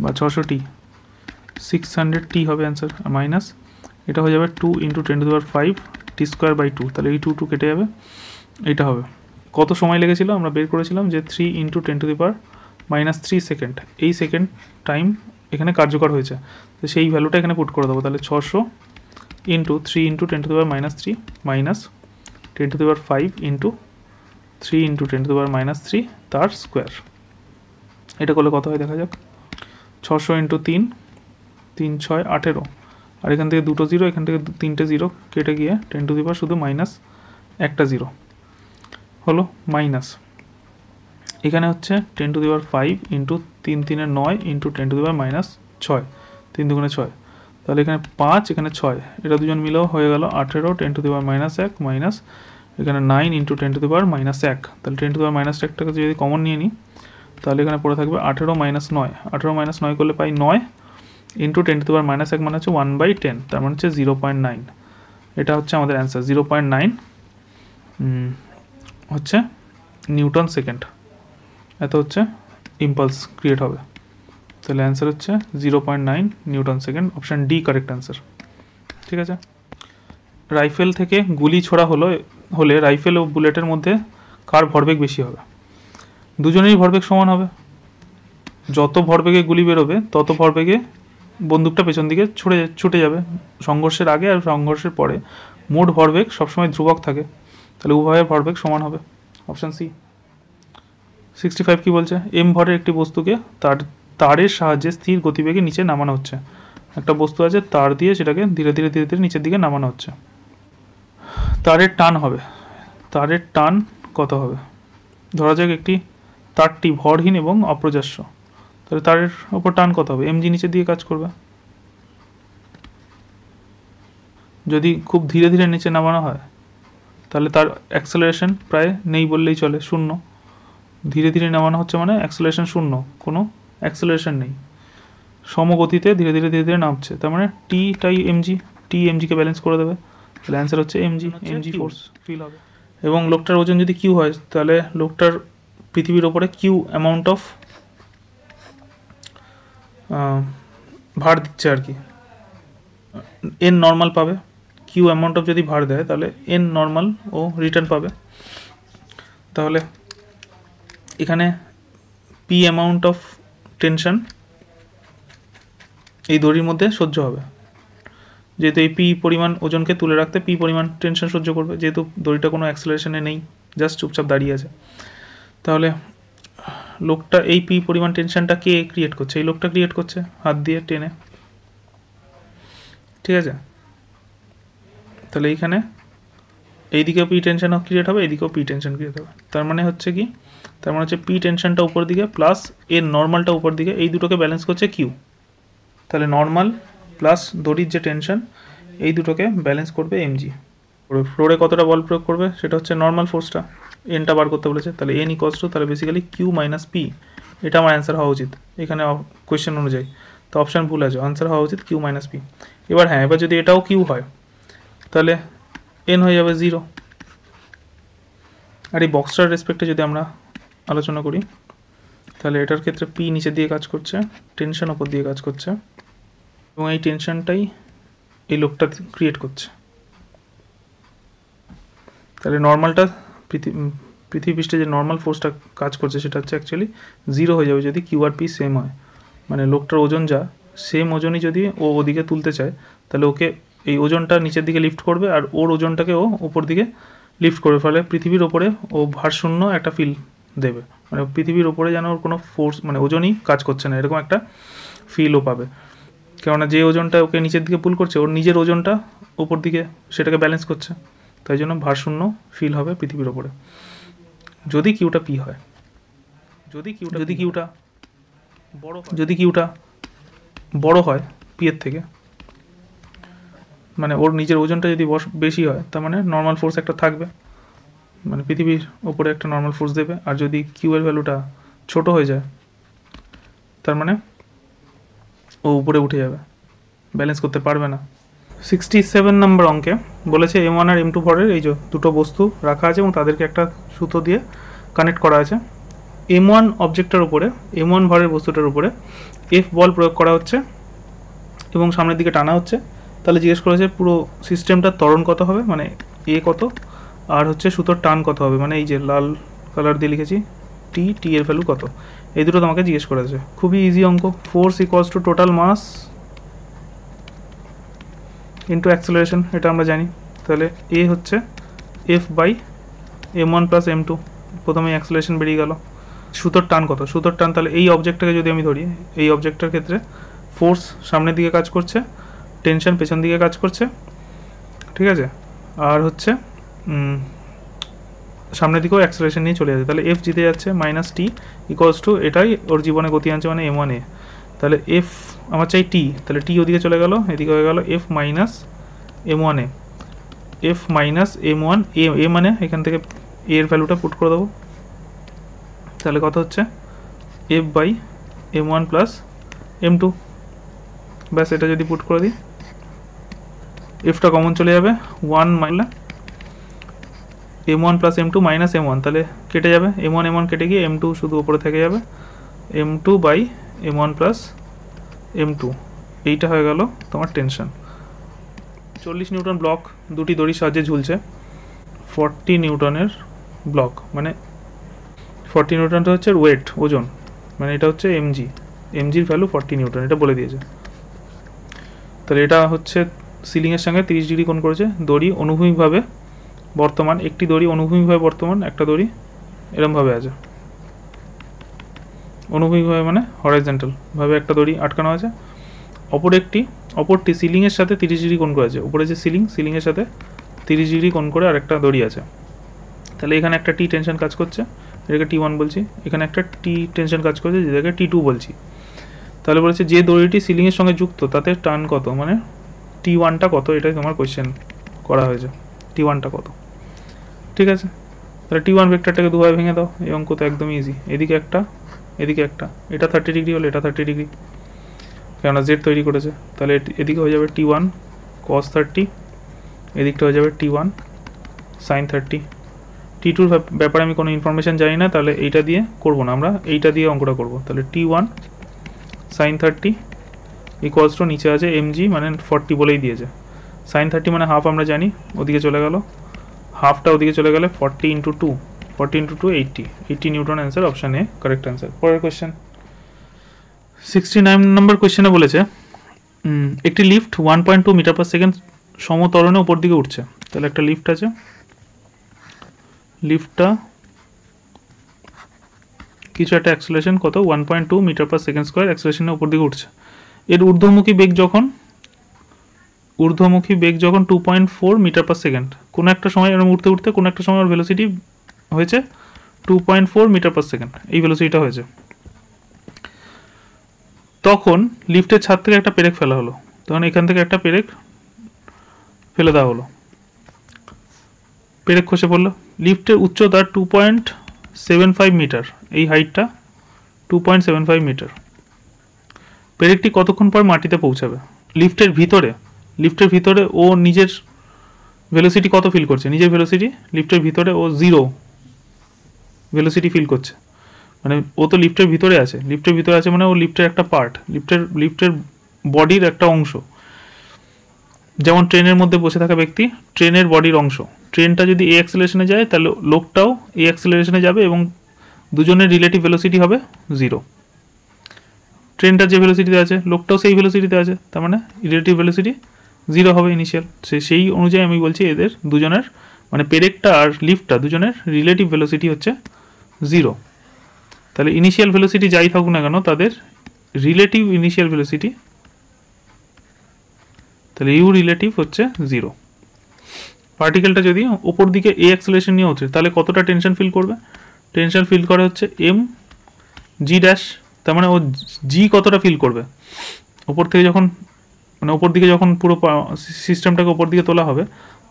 বা 600t 600t হবে অ্যান্সার, মাইনাস এটা হয়ে যাবে 2 ইন্টু 10⁵t²/2, তাহলে এই 2 কেটে যাবে, এইটা হবে। কত সময় লেগেছিল আমরা বের করেছিলাম যে 3 ইন্টু 10⁻³ সেকেন্ড, এই সেকেন্ড টাইম এখানে কার্যকর হয়েছে, তো সেই ভ্যালুটা এখানে পুট করে দেবো, তাহলে 600 into 3 into 10 to the power minus 3 minus 10 to the power 5 into 3 into 10 to the power minus 3 তার স্কোয়ার। এটা করলে কত হয় দেখা যাক। 600 ইন্টু 3 3 6 18, আর এখান থেকে দুটো জিরো, এখান থেকে তিনটে জিরো কেটে গিয়ে 10 টু দি পাওয়ার শুধু মাইনাস একটা জিরো হলো, মাইনাস এখানে হচ্ছে 10 to the power 5 into 3 3 9 into 10 to the power minus 6, 3 দুগুণে 6, তাহলে এখানে 5 এখানে 6, এটা দুজন মিলেও হয়ে গেল 18 10 to the power minus 1 minus এখানে 9 into 10 to the power minus 1, তাহলে 10 টু দি পাওয়ার মাইনাস 1টাকে যদি কমন নিয়ে নিই তাহলে এখানে পড়ে থাকবে 18 মাইনাস 9, 18 মাইনাস 9 করলে পাই 9 into 10 to the power minus 1 মানে হচ্ছে 1/10, তার মানে হচ্ছে 0.9। এটা হচ্ছে আমাদের অ্যান্সার, 0.9 হচ্ছে নিউটন সেকেন্ড, এত হচ্ছে ইম্পালস ক্রিয়েট হবে। তাহলে অ্যান্সার হচ্ছে 0.9 Newton second, option D correct answer. ঠিক আছে, রাইফেল থেকে গুলি ছোড়া হলে রাইফেল ও বুলেটের মধ্যে কার ভরবেগ বেশি হবে? দুজনেরই ভরবেগ সমান হবে। যত ভরবেগে গুলি বেরোবে তত ভরবেগে বন্দুকটা পেছন দিকে ছুটে যাবে। সংঘর্ষের আগে আর সংঘর্ষের পরে মোট ভরবেগ সবসময় ধ্রুবক থাকে, তাহলে উভয়ের ভরবেগ সমান হবে, অপশান সি। 65 কি বলছে? এম ভরের একটি বস্তুকে তারের সাহায্যে স্থির গতিবেগে নিচে নামানো হচ্ছে। একটা বস্তু আছে, তার দিয়ে সেটাকে ধীরে ধীরে ধীরে ধীরে নিচের দিকে নামানো হচ্ছে। তারের টান হবে, তারের টান কত হবে? ধরা যাক একটি তারটি ভরহীন এবং অপ্রজাস্য, তাহলে তারের ওপর টান কত হবে? এমজি নিচের দিকে কাজ করবে। যদি খুব ধীরে ধীরে নিচে নামানো হয় তাহলে তার অ্যাক্সেলারেশন প্রায় নেই বললেই চলে, শূন্য। ধীরে ধীরে নামানো হচ্ছে মানে অ্যাক্সেলারেশন শূন্য, কোনো অ্যাক্সেলারেশন নেই, সমগতিতে ধীরে ধীরে ধীরে ধীরে নামছে, তার মানে টি এমজিকে ব্যালেন্স করে দেবে, তাহলে অ্যান্সার হচ্ছে এমজি ফোর্স ফিল হবে। এবং লোকটার ওজন যদি কিউ হয় তাহলে লোকটার পৃথিবীর ওপরে কিউ অ্যামাউন্ট অফ ভার দিচ্ছে আর কি, এন নর্মাল পাবে। কিউ অ্যামাউন্ট অফ যদি ভার দেয় তাহলে এন নর্মাল ও রিটার্ন পাবে। তাহলে এখানে পি অ্যামাউন্ট অফ টেনশন এই দড়ির মধ্যে সহ্য হবে, যেহেতু এই পি পরিমাণ ওজনকে তুলে রাখতে পি পরিমাণ টেনশন সহ্য করবে, যেহেতু দড়িটা কোনো অ্যাক্সেলারেশনে নেই, জাস্ট চুপচাপ দাঁড়িয়ে আছে। তাহলে লোকটা এই পি পরিমাণ টেনশনটা কে ক্রিয়েট করছে? এই লোকটা ক্রিয়েট করছে হাত দিয়ে টেনে। ঠিক আছে, তাহলে এইখানে এইদিকেও পি টেনশন ক্রিয়েট হবে, এইদিকেও পি টেনশন ক্রিয়েট হবে। তার মানে হচ্ছে কি? তার মানে হচ্ছে পি টেনশনটা উপর দিকে প্লাস এর নর্মালটা উপর দিকে, এই দুটোকে ব্যালেন্স করছে কিউ। তাহলে নর্মাল প্লাস দড়ির যে টেনশন এই দুটোকে ব্যালেন্স করবে এমজি। ফ্লোরে কতটা বল প্রয়োগ করবে সেটা হচ্ছে নর্মাল ফোর্সটা, এনটা বার করতে বলেছে, তাহলে এন ইকোয়ালস টু, তাহলে বেসিক্যালি কিউ মাইনাস পি, এটা আমার অ্যান্সার হওয়া উচিত এখানে কোয়েশ্চেন অনুযায়ী। তো অপশান ভুল আছে, আনসার হওয়া উচিত কিউ মাইনাস পি। এবার হ্যাঁ, এবার যদি এটাও কিউ হয় তাহলে এন হয়ে যাবে 0। আর এই বক্সটার রেসপেক্টে যদি আমরা আলোচনা করি তাহলে এটার ক্ষেত্রে পি নিচের দিকে কাজ করছে, টেনশন ওপর দিয়ে কাজ করছে, এবং এই টেনশনটাই এই লোকটা ক্রিয়েট করছে। তাহলে নর্মালটা পৃথিবী পৃষ্ঠে যে নর্মাল ফোর্সটা কাজ করছে সেটা হচ্ছে অ্যাকচুয়ালি 0 হয়ে যাবে যদি কিউ আর পি সেম হয়। মানে লোকটার ওজন যা সেম ওজনই যদি ও ওদিকে তুলতে চায় তাহলে ওকে এই ওজনটা নিচের দিকে লিফট করবে আর ওর ওজনটাকে ও উপর দিকে লিফট করবে, ফলে পৃথিবীর ওপরে ও ভারশূন্য একটা ফিল দেবে, মানে পৃথিবীর ওপরে যেন ওর কোনো ফোর্স মানে ওজনই কাজ করছে না এরকম একটা ফিলও পাবে। কেননা যে ওজনটা ওকে নিচের দিকে পুল করছে ওর নিজের ওজনটা উপর দিকে সেটাকে ব্যালেন্স করছে, তাই জন্য ভারশূন্য ফিল হবে পৃথিবীর ওপরে যদি কিউটা পি হয়। যদি কিউটা বড় হয় পি এর থেকে, মানে ওর নিজের ওজনটা যদি বেশি হয় তার মানে নর্মাল ফোর্স একটা থাকবে, মানে পৃথিবীর ওপরে একটা নর্মাল ফোর্স দেবে। আর যদি কিউ এর ভ্যালুটা ছোট হয়ে যায় তার মানে ও উপরে উঠে যাবে, ব্যালেন্স করতে পারবে না। 67 নম্বর অঙ্কে বলেছে M1 আর M2 ভরের এই যে দুটো বস্তু রাখা আছে এবং তাদেরকে একটা সুতো দিয়ে কানেক্ট করা আছে। M1 অবজেক্টটার উপরে, M1 ভরের বস্তুটার উপরে F বল প্রয়োগ করা হচ্ছে এবং সামনের দিকে টানা হচ্ছে। তাহলে জিজ্ঞেস করেছে পুরো সিস্টেমটার ত্বরণ কত হবে, মানে এ কত, আর হচ্ছে সুতোর টান কত হবে, মানে এই যে লাল কালার দিয়ে লিখেছি টি এর ভ্যালু কত, এই দুটো তোমাকে জিজ্ঞেস করেছে। খুবই ইজি অঙ্ক। Force equals to total mass into acceleration, এটা আমরা জানি। তাহলে এ হচ্ছে f/m1 + m2, প্রথমে অ্যাক্সেলারেশন বেরিয়ে গেল। সুতোর টান কত? সুতোর টান, তাহলে এই অবজেক্টটাকে যদি আমি ধরি, এই অবজেক্টটার ক্ষেত্রে ফোর্স সামনের দিকে কাজ করছে, টেনশন পেছন দিকে কাজ করছে, ঠিক আছে, আর হচ্ছে সামনের দিকেও অ্যাক্সেলারেশন নিয়ে চলে যাচ্ছে। তাহলে f জিতে যাচ্ছে -t = এটাই ওর জীবনে গতি আনছে, মানে m1a। তাহলে f আমার চাই t, তাহলে t ওদিকে চলে গেল, এদিকে হয়ে গেল f - m1a, f - m1 a মানে এখান থেকে a এর ভ্যালুটা পুট করে দেবো। তাহলে কত হচ্ছে f/m1 + m2, ব্যাস এটা যদি পুট করে দিই, এফটা কমন চলে যাবে, 1 m1 + m2 - m1, তাহলে কেটে যাবে, m1 কেটে গিয়ে m2 শুধু উপরে থেকে যাবে, m2/m1 + m2, এইটা হয়ে গেল তোমার টেনশন। 40 নিউটন ব্লক দুটি দড়ির সাহায্যে ঝুলছে, 40 নিউটনের ব্লক, মানে 40 নিউটনটা হচ্ছে ওয়েট, ওজন, মানে এটা হচ্ছে mgর ভ্যালু 40 নিউটন, এটা বলে দিয়েছে। তাহলে এটা হচ্ছে সিলিংয়ের সঙ্গে 30 ডিগ্রি কোণ করেছে, দড়ি অনুভূমিকভাবে বর্তমান, একটি দড়ি অনুভূমিকভাবে বর্তমান, একটা দড়ি এরমভাবে আছে, অনুভূমিকভাবে মানে হরাইজন্টাল ভাবে একটা দড়ি আটকানো আছে, অপরটি সিলিংয়ের সাথে 30 ডিগ্রি কোণ করে আছে, উপরে যে সিলিংয়ের সাথে 30 ডিগ্রি কোণ করে আর একটা দড়ি আছে। তাহলে এখানে একটা টি টেনশন কাজ করছে, এটাকে T1 বলছি, এখানে একটা টি টেনশন কাজ করছে, যেটাকে T2 বলছি। তাহলে বলেছে যে দড়িটি সিলিংয়ের সঙ্গে যুক্ত তাতে টান কত, মানে T1টা কত, এটাই তোমার কোয়েশ্চেন করা হয়েছে, T1টা কত, ঠিক আছে। তাহলে T1 ভেক্টরটাকে দুভাবে ভেঙে দাও, এই অঙ্ক তো একদম ইজি, এদিকে একটা এদিকে একটা, এটা 30 ডিগ্রি হলে এটা 30 ডিগ্রি, কেননা জেড তৈরি করেছে, তাহলে এদিকে হয়ে যাবে T1 cos 30, এদিকটা হয়ে যাবে T1 sin 30। T2 ব্যাপারে আমি কোনো ইনফরমেশান জানি না, তাহলে এইটা দিয়ে করবো না, আমরা এইটা দিয়ে অঙ্কটা করবো। তাহলে T1 sin 30 = নিচে আছে mg, মানে 40 বলেই দিয়েছে, sin 30 মানে হাফ আমরা জানি, ওদিকে চলে গেল, হাফটা ওদিকে চলে গেলে 40 × 2, 40 × 2 80 নিউটন, অ্যান্সার অপশান এ কারেক্ট অ্যান্সার। পরের কোয়েশ্চেন 69 নম্বর কোয়েশ্চেনে বলেছে একটি লিফট 1.2 মিটার/সেকেন্ড সমতরণে উপর দিকে উঠছে। তাহলে একটা লিফট আছে, লিফটটা কিছু একটা অ্যাক্সেলারেশন কত 1.2 মিটার/সেকেন্ড² অ্যাক্সেলারেশনের উপর দিকে উঠছে, এর ঊর্ধ্বমুখী বেগ যখন 2.4 মিটার/সেকেন্ড, কোনো একটা সময় এরকম উঠতে কোনো একটা সময় ওর ভেলোসিটি হয়েছে 2.4 মিটার/সেকেন্ড, এই ভেলোসিটিটা হয়েছে। তখন লিফটের ছাদ থেকে একটা পেরেক ফেলা হলো, তখন এখান থেকে একটা পেরেক ফেলে দেওয়া হলো, পেরেক খসে পড়লো, লিফটের উচ্চতা 2.75 মিটার, এই হাইটটা 2.75 মিটার, পেরেকটি কতক্ষণ পর মাটিতে পৌঁছাবে? লিফটের ভিতরে ও নিজের ভেলোসিটি কত ফিল করছে, নিজের ভেলোসিটি লিফটের ভিতরে ও 0 ভেলোসিটি ফিল করছে, মানে ও তো লিফটের ভিতরে আছে মানে ও লিফটের একটা পার্ট, লিফটের বডির একটা অংশ, যেমন ট্রেনের মধ্যে বসে থাকা ব্যক্তি ট্রেনের বডির অংশ, ট্রেনটা যদি এই অ্যাক্সেলারেশনে যায় তাহলে লোকটাও এই অ্যাক্সেলারেশনে যাবে এবং দুজনের রিলেটিভ ভেলোসিটি হবে 0, ট্রেনটা যে ভেলোসিটিতে আছে লোকটাও সেই ভেলোসিটিতে আছে, তার মানে রিলেটিভ ভেলোসিটি 0 হবে ইনিশিয়াল, সেই অনুযায়ী আমি বলছি এদের দুজনের, মানে পেরেকটা আর লিফটটা দুজনের রিলেটিভ ভেলোসিটি হচ্ছে 0। তাহলে ইনিশিয়াল ভেলোসিটি যাই থাকুক না কেন তাদের রিলেটিভ ইনিশিয়াল ভেলোসিটি, তাহলে ইউ রিলেটিভ হচ্ছে 0। পার্টিকেলটা যদি ওপর দিকে এ অ্যাক্সেলারেশন নিয়ে ওঠে তাহলে কতটা টেনশন ফিল করবে? টেনশন ফিল করে হচ্ছে mg', তার মানে ও জি কতটা ফিল করবে ওপর থেকে যখন, মানে ওপর দিকে যখন পুরো সিস্টেমটাকে ওপর দিকে তোলা হবে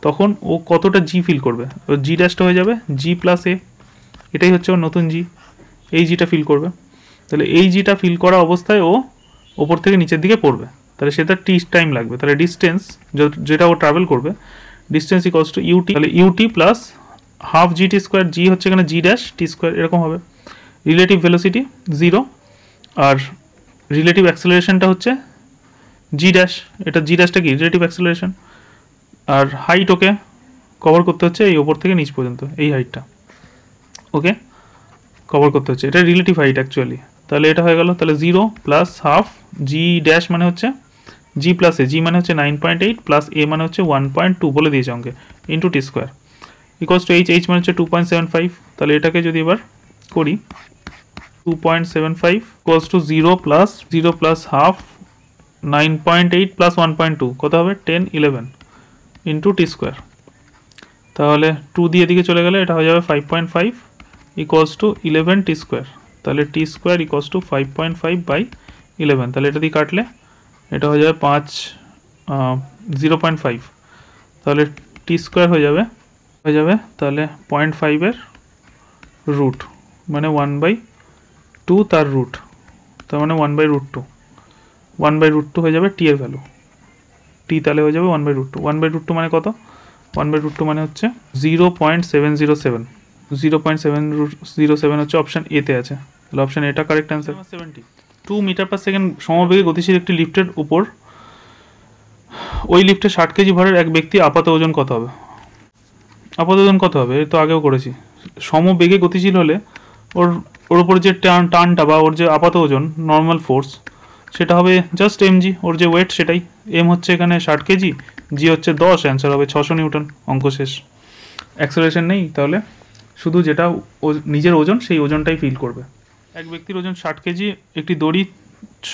তখন ও কতটা জি ফিল করবে, ও g' হয়ে যাবে g+a, এটাই হচ্ছে ওর নতুন জি, এই জিটা ফিল করবে। তাহলে এই জিটা ফিল করা অবস্থায় ও ওপর থেকে নিচের দিকে পড়বে, তাহলে সেটা টি টাইম লাগবে, তাহলে ডিস্টেন্স যেটা ও ট্রাভেল করবে ডিস্টেন্স = ut, তাহলে ut প্লাস হাফ gt², জি হচ্ছে এখানে g'(t²) এরকম হবে, রিলেটিভ ভেলোসিটি 0 আর রিলেটিভ অ্যাক্সেলারেশনটা হচ্ছে g', এটা g'-টা কি রিলেটিভ অ্যাক্সেলারেশন, আর হাইট ওকে কভার করতে হচ্ছে এই ওপর থেকে নিচ পর্যন্ত, এই হাইটটা ওকে কভার করতে হচ্ছে, এটা রিলেটিভ হাইট অ্যাকচুয়ালি। তাহলে এটা হয়ে গেল, তাহলে 0 প্লাস হাফ g' মানে হচ্ছে জি প্লাস এ, জি মানে হচ্ছে 9.8 প্লাস এ মানে হচ্ছে 1.2 বলে দিয়েছে অঙ্কে, into T square equals to H, H মানে হচ্ছে 2.75। তাহলে এটাকে যদি এবার করি 2.75 equals to 0 plus half 9.8 plus 1.2 কত হবে 10 11 ইন্টু টি স্কোয়ার। তাহলে 2 দিয়ে এদিকে চলে গেলে এটা হয়ে যাবে 5.5 ইকোয়াস টু 11 টি স্কোয়ার। তাহলে টি স্কোয়ার ইকোয়াস টু 5.5 বাই 11। তাহলে এটা দিয়ে কাটলে এটা হয়ে যাবে 0.5। তাহলে টি স্কোয়ার হয়ে যাবে তাহলে 0.5 রুট মানে 1/2 তার রুট, তার মানে 1/√2, 1/√2 হয়ে যাবে টি এর ভ্যালু। টি তাহলে হয়ে যাবে 1/√2, 1/√2 মানে কত, 1/√2 মানে হচ্ছে 0.707, 0.707 হচ্ছে অপশান এতে আছে। তাহলে অপশান এটা correct answer. 2 metre per second সমবেগে গতিশীল একটি লিফটের উপর ওই লিফটে 60 কেজি ভরের এক ব্যক্তি আপাত ওজন কত হবে? আপাত ওজন কত হবে এ তো আগেও করেছি। সমবেগে গতিশীল হলে ওর উপর যে টানটা বা ওর যে আপাত ওজন নর্মাল ফোর্স সেটা হবে জাস্ট mg, ওর যে ওয়েট সেটাই। এম হচ্ছে এখানে 60 কেজি, জি হচ্ছে 10, অ্যান্সার হবে 600 নিউটন। অঙ্ক শেষ। অ্যাক্সেলারেশন নেই, তাহলে শুধু যেটা নিজের ওজন সেই ওজনটাই ফিল করবে। এক ব্যক্তির ওজন 60 কেজি, একটি দড়ি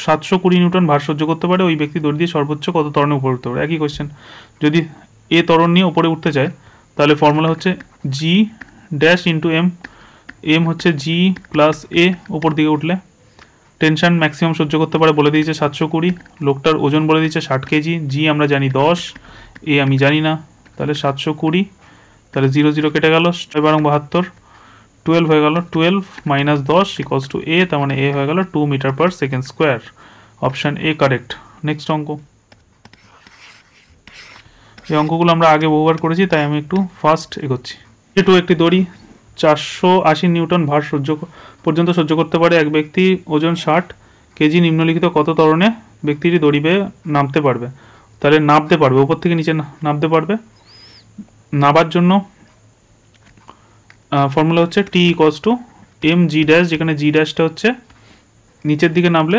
720 নিউটন ভার সহ্য করতে পারে, ওই ব্যক্তি দড়ি দিয়ে সর্বোচ্চ কত ত্বরণে উপরে উঠতে পারে? একই কোয়েশ্চেন। যদি এ ত্বরণ নিয়ে উপরে উঠতে চায় তাহলে ফর্মুলা হচ্ছে জি ড্যাশ ইন্টু এম, এম হচ্ছে জি প্লাস এ, উপর দিকে উঠলে টেনশন ম্যাক্সিমাম সহ্য করতে পারে বলে দিয়েছে 720, লোকটার ওজন বলে দিয়েছে 60 কেজি, জি আমরা জানি 10, এ আমি জানি না, তাহলে 720, তাহলে 0 0 কেটে গেল, 6 12 72, 12 হয়ে গেল, 12 মাইনাস 10 ইকলস টু এ, তার মানে এ হয়ে গেল 2 metre per second square. Option এ কারেক্ট। নেক্সট অঙ্ক। এই অঙ্কগুলো আমরা আগে বহুবার করেছি তাই আমি একটু ফাস্ট এগোচ্ছি। এটু একটি দড়ি 480 নিউটন ভার পর্যন্ত সহ্য করতে পারে, এক ব্যক্তি ওজন 60 কেজি, নিম্নলিখিত কত ত্বরণে ব্যক্তিটি দড়ি বেয়ে নামতে পারবে? তাহলে নামতে পারবে, উপর থেকে নিচে নামতে পারবে। নামার জন্য ফর্মুলা হচ্ছে t equals to m g dash, যেখানে জি ড্যাশটা হচ্ছে নিচের দিকে নামলে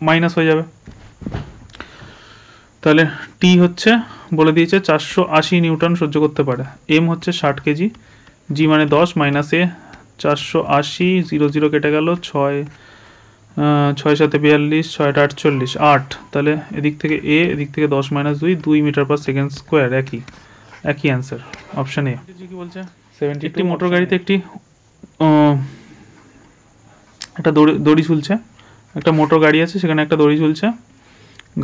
মাইনাস হয়ে যাবে। তাহলে টি হচ্ছে বলে দিয়েছে 480 নিউটন সহ্য করতে পারে, এম হচ্ছে 60 কেজি, জি মানে 10 মাইনাস এ 480, 0 0 কেটে গেল, 6 6 7 42, 6 8 48, 8, তাহলে এদিক থেকে এ, এদিক থেকে 10 minus 2, 2 metre per second square. একই অ্যান্সার। Option a. কি বলছে? একটি মোটর গাড়িতে একটা দড়ি ঝুলছে, একটা মোটর গাড়ি আছে সেখানে একটা দড়ি ঝুলছে,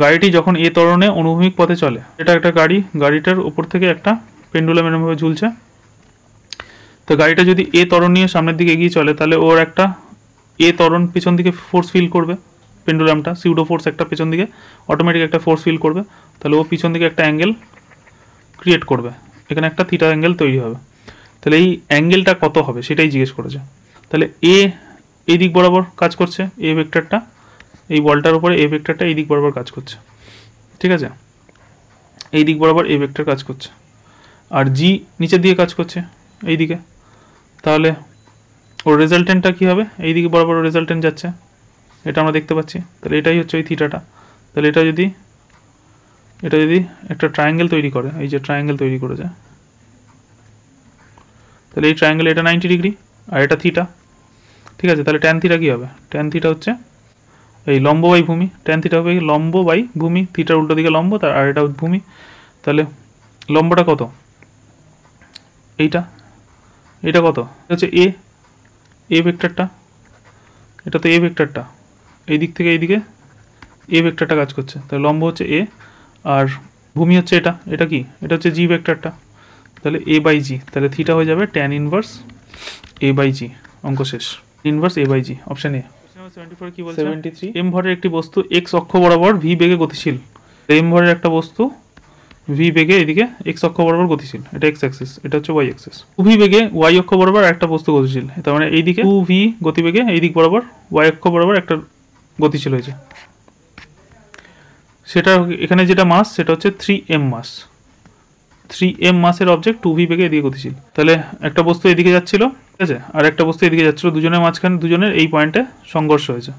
গাড়িটি যখন এ ত্বরণে অনুভূমিক পথে চলে, এটা একটা গাড়িটার উপর থেকে একটা পেন্ডুলাম এরকমভাবে ঝুলছে। তো গাড়িটা যদি এ ত্বরণ নিয়ে সামনের দিকে এগিয়ে চলে তাহলে ওর একটা এ ত্বরণ পেছন দিকে ফোর্স ফিল করবে, পেন্ডুলামটা সিউডো ফোর্স একটা পেছন দিকে অটোমেটিক একটা ফোর্স ফিল করবে, তাহলে ও পিছন দিকে একটা অ্যাঙ্গেল ক্রিয়েট করবে, এখানে একটা থিটা অ্যাঙ্গেল তৈরি হবে। তাহলে এই অ্যাঙ্গেলটা কত হবে সেটাই জিজ্ঞেস করেছে। তাহলে এই দিক বরাবর কাজ করছে, এ ভেক্টরটা এই বলটার উপরে এ ভেক্টরটা এই দিক বরাবর কাজ করছে, ঠিক আছে, এই দিক বরাবর এ ভেক্টর কাজ করছে, আর জি নিচের দিকে কাজ করছে এই দিকে। তাহলে ওর রেজাল্টেন্টটা কী হবে? এই দিকে বরাবর রেজাল্টেন্ট যাচ্ছে, এটা আমরা দেখতে পাচ্ছি। তাহলে এটাই হচ্ছে ওই থিটাটা। তাহলে এটা যদি একটা ট্রায়াঙ্গেল তৈরি করে, এই যে ট্রায়াঙ্গেল তৈরি করেছে, তাহলে এই ট্রায়াঙ্গেল এটা 90 ডিগ্রি আর এটা থিটা, ঠিক আছে। তাহলে ট্যান থিটা কী হবে? ট্যান থিটা হচ্ছে এই লম্ব বাই ভূমি, ট্যান থিটা হবে লম্ব বাই ভূমি, থিটার উল্টো দিকে লম্ব আর এটা ভূমি। তাহলে লম্বটা কত? এটা কত? এটা হচ্ছে এ ভেক্টরটা, এটা তো এ ভেক্টরটা, এই দিক থেকে এইদিকে এ ভেক্টরটা কাজ করছে, তাহলে লম্ব হচ্ছে এ আর ভূমি হচ্ছে এটা কি? এটা হচ্ছে জি ভেক্টরটা, তাহলে এ বাই জি, তাহলে থিটা হয়ে যাবে tan inverse a by g. অঙ্ক শেষ। Inverse a by g, option a. 74 কি বলছে? 73 এম ভরের একটি বস্তু এক্স অক্ষ বরাবর ভি বেগে গতিশীল, এম ভরের একটা বস্তু ভি বেগে এদিকে এক্স অক্ষ বরাবর গতিশীল, এটা এক্স অ্যাক্সিস, এটা হচ্ছে ওয়াই অ্যাক্সিস। ভি বেগে ওয়াই অক্ষ বরাবর একটা বস্তু গতিশীল, তার মানে এইদিকে 2v গতিবেগে এই দিক বরাবর ওয়াই অক্ষ বরাবর একটা গতিশীল হয়েছে, সেটা এখানে যেটা মাস সেটা হচ্ছে 3m মাস, 3m মাসের অবজেক্ট 2v বেগে এদিকে গতিশীল। তাহলে একটা বস্তু এদিকে যাচ্ছিল ঠিক আছে, আর একটা বস্তু এদিকে যাচ্ছিল, দুজনের মাঝখানে দুজনের এই পয়েন্টে সংঘর্ষ হয়েছে,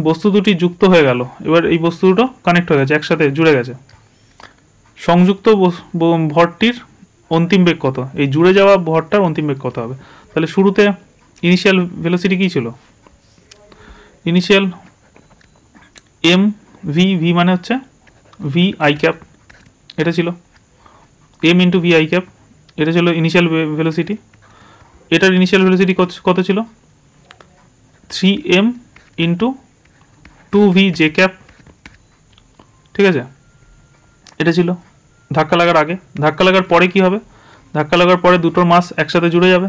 বস্তু দুটি যুক্ত হয়ে গেল, এবার এই বস্তু দুটো কানেক্ট হয়ে গেছে, একসাথে জুড়ে গেছে। সংযুক্ত ভরটির অন্তিম বেগ কত? এই জুড়ে যাওয়া ভরটার অন্তিম বেগ কত হবে? তাহলে শুরুতে ইনিশিয়াল ভেলোসিটি কী ছিল? ইনিশিয়াল এম ভি, ভি মানে হচ্ছে ভি আই ক্যাপ, এটা ছিল m into v i cap, এটা ছিল ইনিশিয়াল ভেলোসিটি। এটার ইনিশিয়াল ভেলোসিটি কত ছিল? 3m into 2v J cap, ঠিক আছে, এটা ছিল ধাক্কা লাগার আগে। ধাক্কা লাগার পরে কি হবে? ধাক্কা লাগার পরে দুটোর মাস একসাথে জুড়ে যাবে।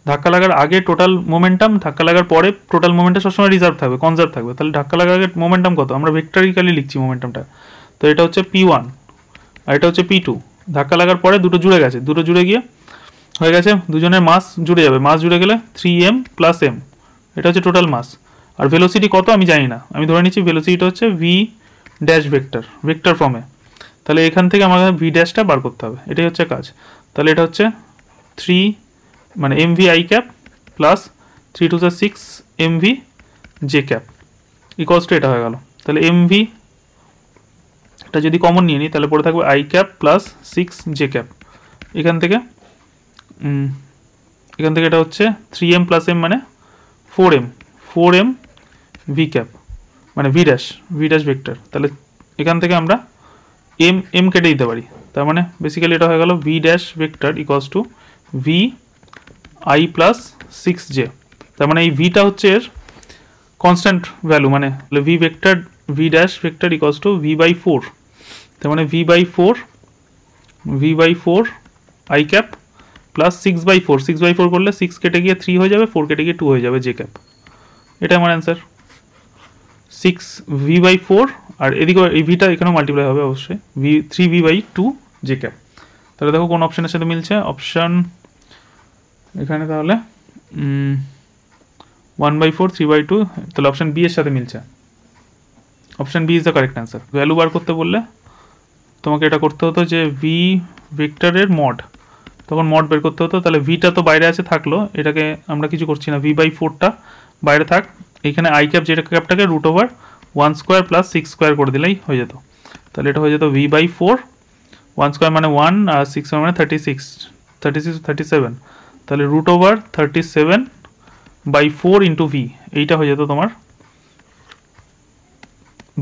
ধাক্কা লাগার আগে টোটাল মোমেন্টাম, ধাক্কা লাগার পরে টোটাল মোমেন্টাম সবসময় রিজার্ভ থাকবে, কনজার্ভ থাকবে। তাহলে ধাক্কা লাগার আগে মোমেন্টাম কত? আমরা ভেক্টরিক্যালি লিখছি মোমেন্টামটা, তো এটা হচ্ছে p1 আর এটা হচ্ছে p2। ধাক্কা লাগার পরে দুটো জুড়ে গেছে, দুটো জুড়ে গিয়ে হয়ে গেছে, দুজনের মাস জুড়ে যাবে, মাস জুড়ে গেলে 3m প্লাস m, এটা হচ্ছে টোটাল মাস। আর ভেলোসিটি কত আমি জানি না, আমি ধরে নিচ্ছি ভেলোসিটিটা হচ্ছে ভি ড্যাশ ভেক্টর, ভেক্টর ফর্মে। তাহলে এখান থেকে আমাকে ভি ড্যাশটা বার করতে হবে, এটাই হচ্ছে কাজ। তাহলে এটা হচ্ছে 3 মানে m v i cap plus 3 to 6 m v j cap equals to এটা হয়ে গেল। তাহলে এম ভি এটা যদি কমন নিয়ে নিই তাহলে পড়ে থাকবে I cap plus 6 J cap. এখান থেকে এটা হচ্ছে 3m প্লাস m মানে 4m ভি ক্যাপ মানে ভি ড্যাশ ভেক্টর। তাহলে এখান থেকে আমরা m কেটে দিতে পারি, তার মানে বেসিক্যালি এটা হয়ে গেল v dash vector equals to v i plus 6j। তার মানে এই ভিটা হচ্ছে এর কনস্ট্যান্ট ভ্যালু, মানে v vector v dash vector equals to v by 4। তার মানে v by 4 i cap plus 6/4, 6/4 করলে 6 কেটে গিয়ে 3 হয়ে যাবে, 4 কেটে গিয়ে 2 হয়ে যাবে জে ক্যাপ। এটা আমার অ্যান্সার 6v/4, আর এদিকে এই ভিটা এখানেও মাল্টিপ্লাই হবে অবশ্যই, 3v/2 জে ক্যাপ। তাহলে দেখো কোন অপশানের সাথে মিলছে, অপশান এখানে তাহলে 1/4 3/2, তাহলে অপশান বি এর সাথে মিলছে, option B is the correct answer. Value বার করতে বললে তোমাকে এটা করতে হতো যে ভি ভেক্টরের মড, তখন মড বের করতে হতো। তাহলে ভিটা তো বাইরে আছে, থাকলো, এটাকে আমরা কিছু করছি না, v/4টা বাইরে থাক, এখানে আই ক্যাপ যেটা ক্যাপটাকে √1² প্লাস 6² করে দিলেই হয়ে যেত। তাহলে এটা হয়ে যেত v/4, 1² মানে 1 আর 6 মানে 37, তাহলে √37/4 ইন্টু ভি, এইটা হয়ে যেত তোমার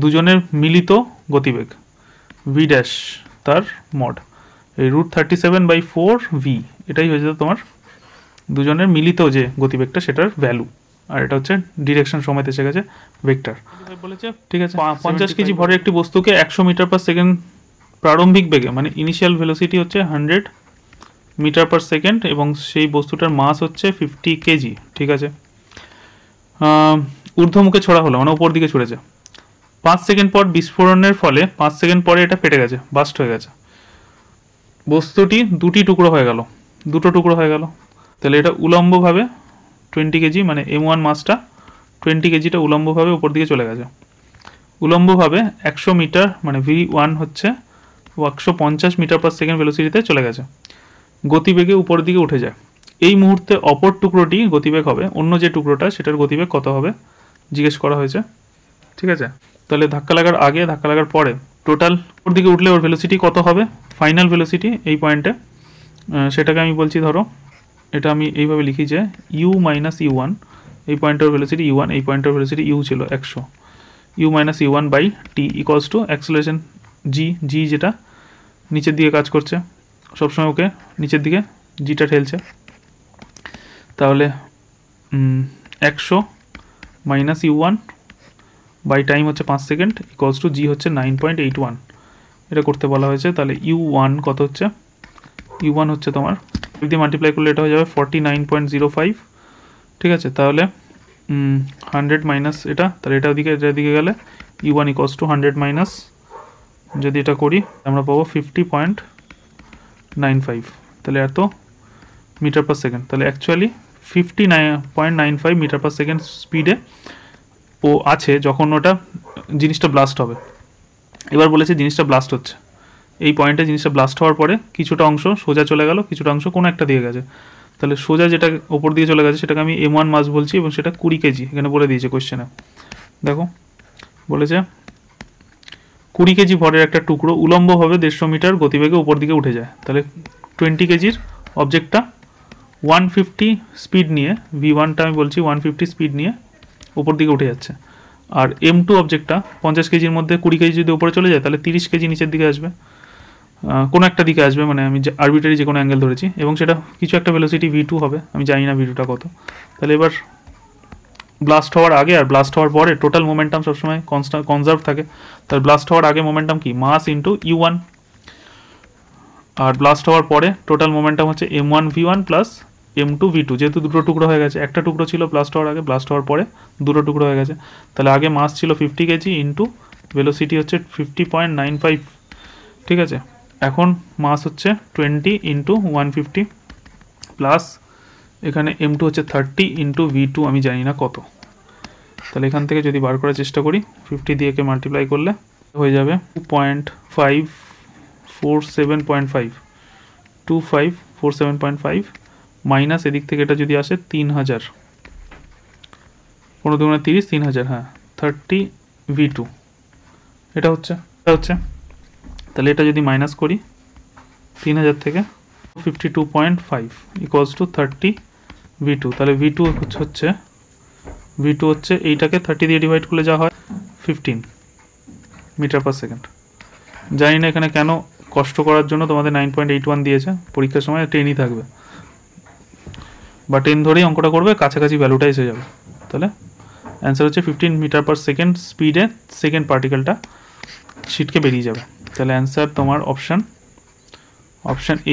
দুজনের মিলিত গতিবেগ ভি ড্যাশ তার মড, এই √37/4 ভি, এটাই হয়ে যেত তোমার দুজনের মিলিত যে গতিবেগটা সেটার ভ্যালু। আর এটা হচ্ছে ডিরেকশন সময় এসে গেছে ভেক্টর বলেছে, ঠিক আছে। 50 কেজি ভরের একটি বস্তুকে 100 মিটার পার সেকেন্ড প্রারম্ভিক বেগে মানে ইনিশিয়াল ভেলোসিটি হচ্ছে 100 মিটার পার সেকেন্ড এবং সেই বস্তুটার মাস হচ্ছে 50 কেজি, ঠিক আছে। ঊর্ধ্বমুখে ছোড়া হলো, মানে উপর দিকে ছুড়েছে। 5 সেকেন্ড পর বিস্ফোরণের ফলে 5 সেকেন্ড পরে এটা ফেটে গেছে, বাস্ট হয়ে গেছে। বস্তুটি দুটো টুকরো হয়ে গেল। তাহলে এটা উলম্বভাবে 20 কেজি, মানে m1 মাসটা 20 কেজিটা উলম্বভাবে উপর দিকে চলে গেছে। উলম্বভাবে 100 মিটার মানে v1 হচ্ছে 150 মিটার পার সেকেন্ড ভেলোসিটিতে চলে গেছে, গতিবেগে উপর দিকে উঠে যায়। এই মুহূর্তে অপর টুকরোটি গতিবেগ হবে, অন্য যে টুকরোটা সেটার গতিবেগ কত হবে জিজ্ঞেস করা হয়েছে, ঠিক আছে। তাহলে ধাক্কা লাগার আগে, ধাক্কা লাগার পরে টোটাল উপর দিকে উঠলে ওর ভেলোসিটি কত হবে, ফাইনাল ভেলোসিটি এই পয়েন্টে, সেটাকে আমি বলছি, ধরো এটা আমি এইভাবে লিখি যে u মাইনাস u1, এই পয়েন্টের ভেলোসিটি u1, এই পয়েন্টের ভেলোসিটি u ছিল 100, u minus u1 by t equals to acceleration g যেটা নিচের দিকে কাজ করছে সবসময়, ওকে নিচের দিকে জিটা ঠেলছে। তাহলে 100 মাইনাস u1 বাই টাইম হচ্ছে 5 সেকেন্ড ইকুয়ালস টু জি হচ্ছে 9.81, এটা করতে বলা হয়েছে। তাহলে u1 কত হচ্ছে, u1 হচ্ছে তোমার যদি মাল্টিপ্লাই করলে এটা হয়ে যাবে 49.05, ঠিক আছে। তাহলে 100 মাইনাস এটা, তাহলে এটার দিকে গেলে u1 ইকুয়ালস টু 100 মাইনাস, যদি এটা করি আমরা পাবো 50.95, তাহলে এত মিটার পার সেকেন্ড। তাহলে অ্যাকচুয়ালি 59.95 মিটার পার সেকেন্ড স্পিডে ও আছে যখন ওটা জিনিসটা ব্লাস্ট হবে। এবার বলেছে জিনিসটা ব্লাস্ট হচ্ছে, এই পয়েন্টে জিনিসটা ব্লাস্ট হওয়ার পরে কিছুটা অংশ সোজা চলে গেল, কিছুটা অংশ কোনো একটা দিয়ে গেছে। তাহলে সোজা যেটা ওপর দিয়ে চলে গেছে সেটাকে আমি M1 মাস বলছি এবং সেটা 20 কেজি এখানে বলে দিয়েছে কোয়েশ্চেনে। দেখো বলেছে 20 কেজি ভরের একটা টুকরো উলম্বভাবে 150 মিটার গতিবেগে উপর দিকে উঠে যায়। তাহলে 20 কেজির অবজেক্টটা 150 স্পিড নিয়ে, V1টা আমি বলছি 150 স্পিড নিয়ে উপর দিকে উঠে যাচ্ছে। আর M2 অবজেক্টটা 50 কেজির মধ্যে 20 কেজি যদি উপরে চলে যায় তাহলে 30 কেজি নিচের দিকে আসবে, কোনো একটা দিকে আসবে, মানে আমি আরবিটারি যে কোনো অ্যাঙ্গেল ধরেছি, এবং সেটা কিছু একটা ভেলোসিটি V2 হবে, আমি জানি না V2টা কত। তাহলে এবার ব্লাস্ট হওয়ার আগে আর ব্লাস্ট হওয়ার পরে টোটাল মোমেন্টাম সবসময় কনজার্ভ থাকে। তার ব্লাস্ট হওয়ার আগে মোমেন্টাম কি, মাস ইন্টু U1, আর ব্লাস্ট হওয়ার পরে টোটাল মোমেন্টাম হচ্ছে M1 V1 plus M2 V2। যেহেতু দুটো টুকরো হয়ে গেছে, একটা টুকরো ছিল ব্লাস্ট হওয়ার আগে, ব্লাস্ট হওয়ার পরে দুটো টুকরো হয়ে গেছে, তাহলে আগে মাস ছিল 50 কেজি ইন্টু ভেলোসিটি হচ্ছে 50.95, ঠিক আছে। এখন মাস হচ্ছে 20 ইন্টু 150 প্লাস এখানে M2 হচ্ছে 30 ইন্টু V2 আমি জানি না কত। তাহলে এখান থেকে যদি বার করার চেষ্টা করি 50 দিয়ে কে মাল্টিপ্লাই করলে হয়ে যাবে 2.547.5, 2547.5 মাইনাস এদিক থেকে এটা যদি আসে 3000, 15 দুগুণে 30, 3000, হ্যাঁ 30 V2 এটা হচ্ছে। তাহলে এটা যদি মাইনাস করি 3000 থেকে 52.5 ইকুয়ালস টু 30 V2। তাহলে V2 হচ্ছে এইটাকে 30 দিয়ে ডিভাইড করলে যা হয় 15 মিটার পার সেকেন্ড। জানি না এখানে কেন কষ্ট করার জন্য তোমাদের 9.81 দিয়েছে, পরীক্ষার সময় 10ই থাকবে বা 10 ধরেই অঙ্কটা করবে, কাছাকাছি ভ্যালুটা এসে যাবে। তাহলে অ্যান্সার হচ্ছে 15 মিটার পার সেকেন্ড স্পিডে সেকেন্ড পার্টিকেলটা শিটকে বেরিয়ে যাবে। তাহলে অ্যান্সার তোমার অপশান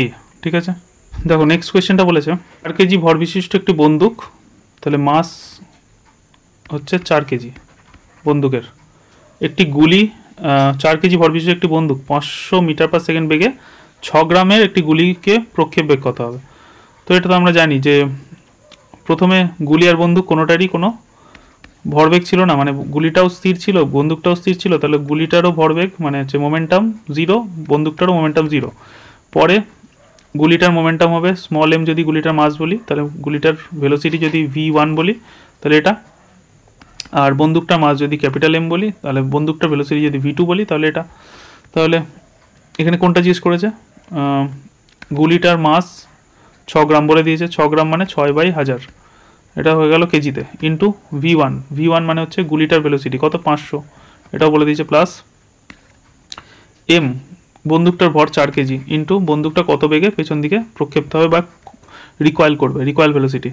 এ, ঠিক আছে। দেখো নেক্সট কোয়েশ্চেনটা বলেছে 4 কেজি ভর বিশিষ্ট একটি বন্দুক, তাহলে মাস হচ্ছে 4 কেজি বন্দুকের, একটি গুলি 4 কেজি ভর বিশিষ্ট একটি বন্দুক 500 মিটার পার সেকেন্ড বেগে 6 গ্রামের একটি গুলিকে প্রক্ষেপ বেগ কত হবে। তো এটা তো আমরা জানি যে প্রথমে গুলি আর বন্দুক কোনোটারই কোনো ভরবেগ ছিল না, মানে গুলিটাও স্থির ছিল বন্দুকটাও স্থির ছিল, তাহলে গুলিটারও ভরবেগ মানে হচ্ছে মোমেন্টাম 0, বন্দুকটারও মোমেন্টাম 0। পরে গুলিটার মোমেন্টাম হবে স্মল m যদি গুলিটার মাস বলি, তাহলে গুলিটার ভেলোসিটি যদি V1 বলি তাহলে এটা, আর বন্দুকটার মাস যদি ক্যাপিটাল M বলি তাহলে বন্দুকটার ভেলোসিটি যদি V2 বলি তাহলে এটা। তাহলে এখানে কোনটা জিজ্ঞেস করেছে, গুলিটার মাস 6 গ্রাম বলে দিয়েছে, 6 গ্রাম মানে 6/1000, এটা হয়ে গেল কেজিতে, ইন্টু V1 মানে হচ্ছে গুলিটার ভেলোসিটি কত 500, এটাও বলে দিয়েছে, প্লাস M বন্দুকটার ভর 4 কেজি ইন্টু বন্দুকটা কত বেগে পেছন দিকে প্রক্ষেপতে হবে বা রিকয়েল করবে, রিকয়েল ভেলোসিটি।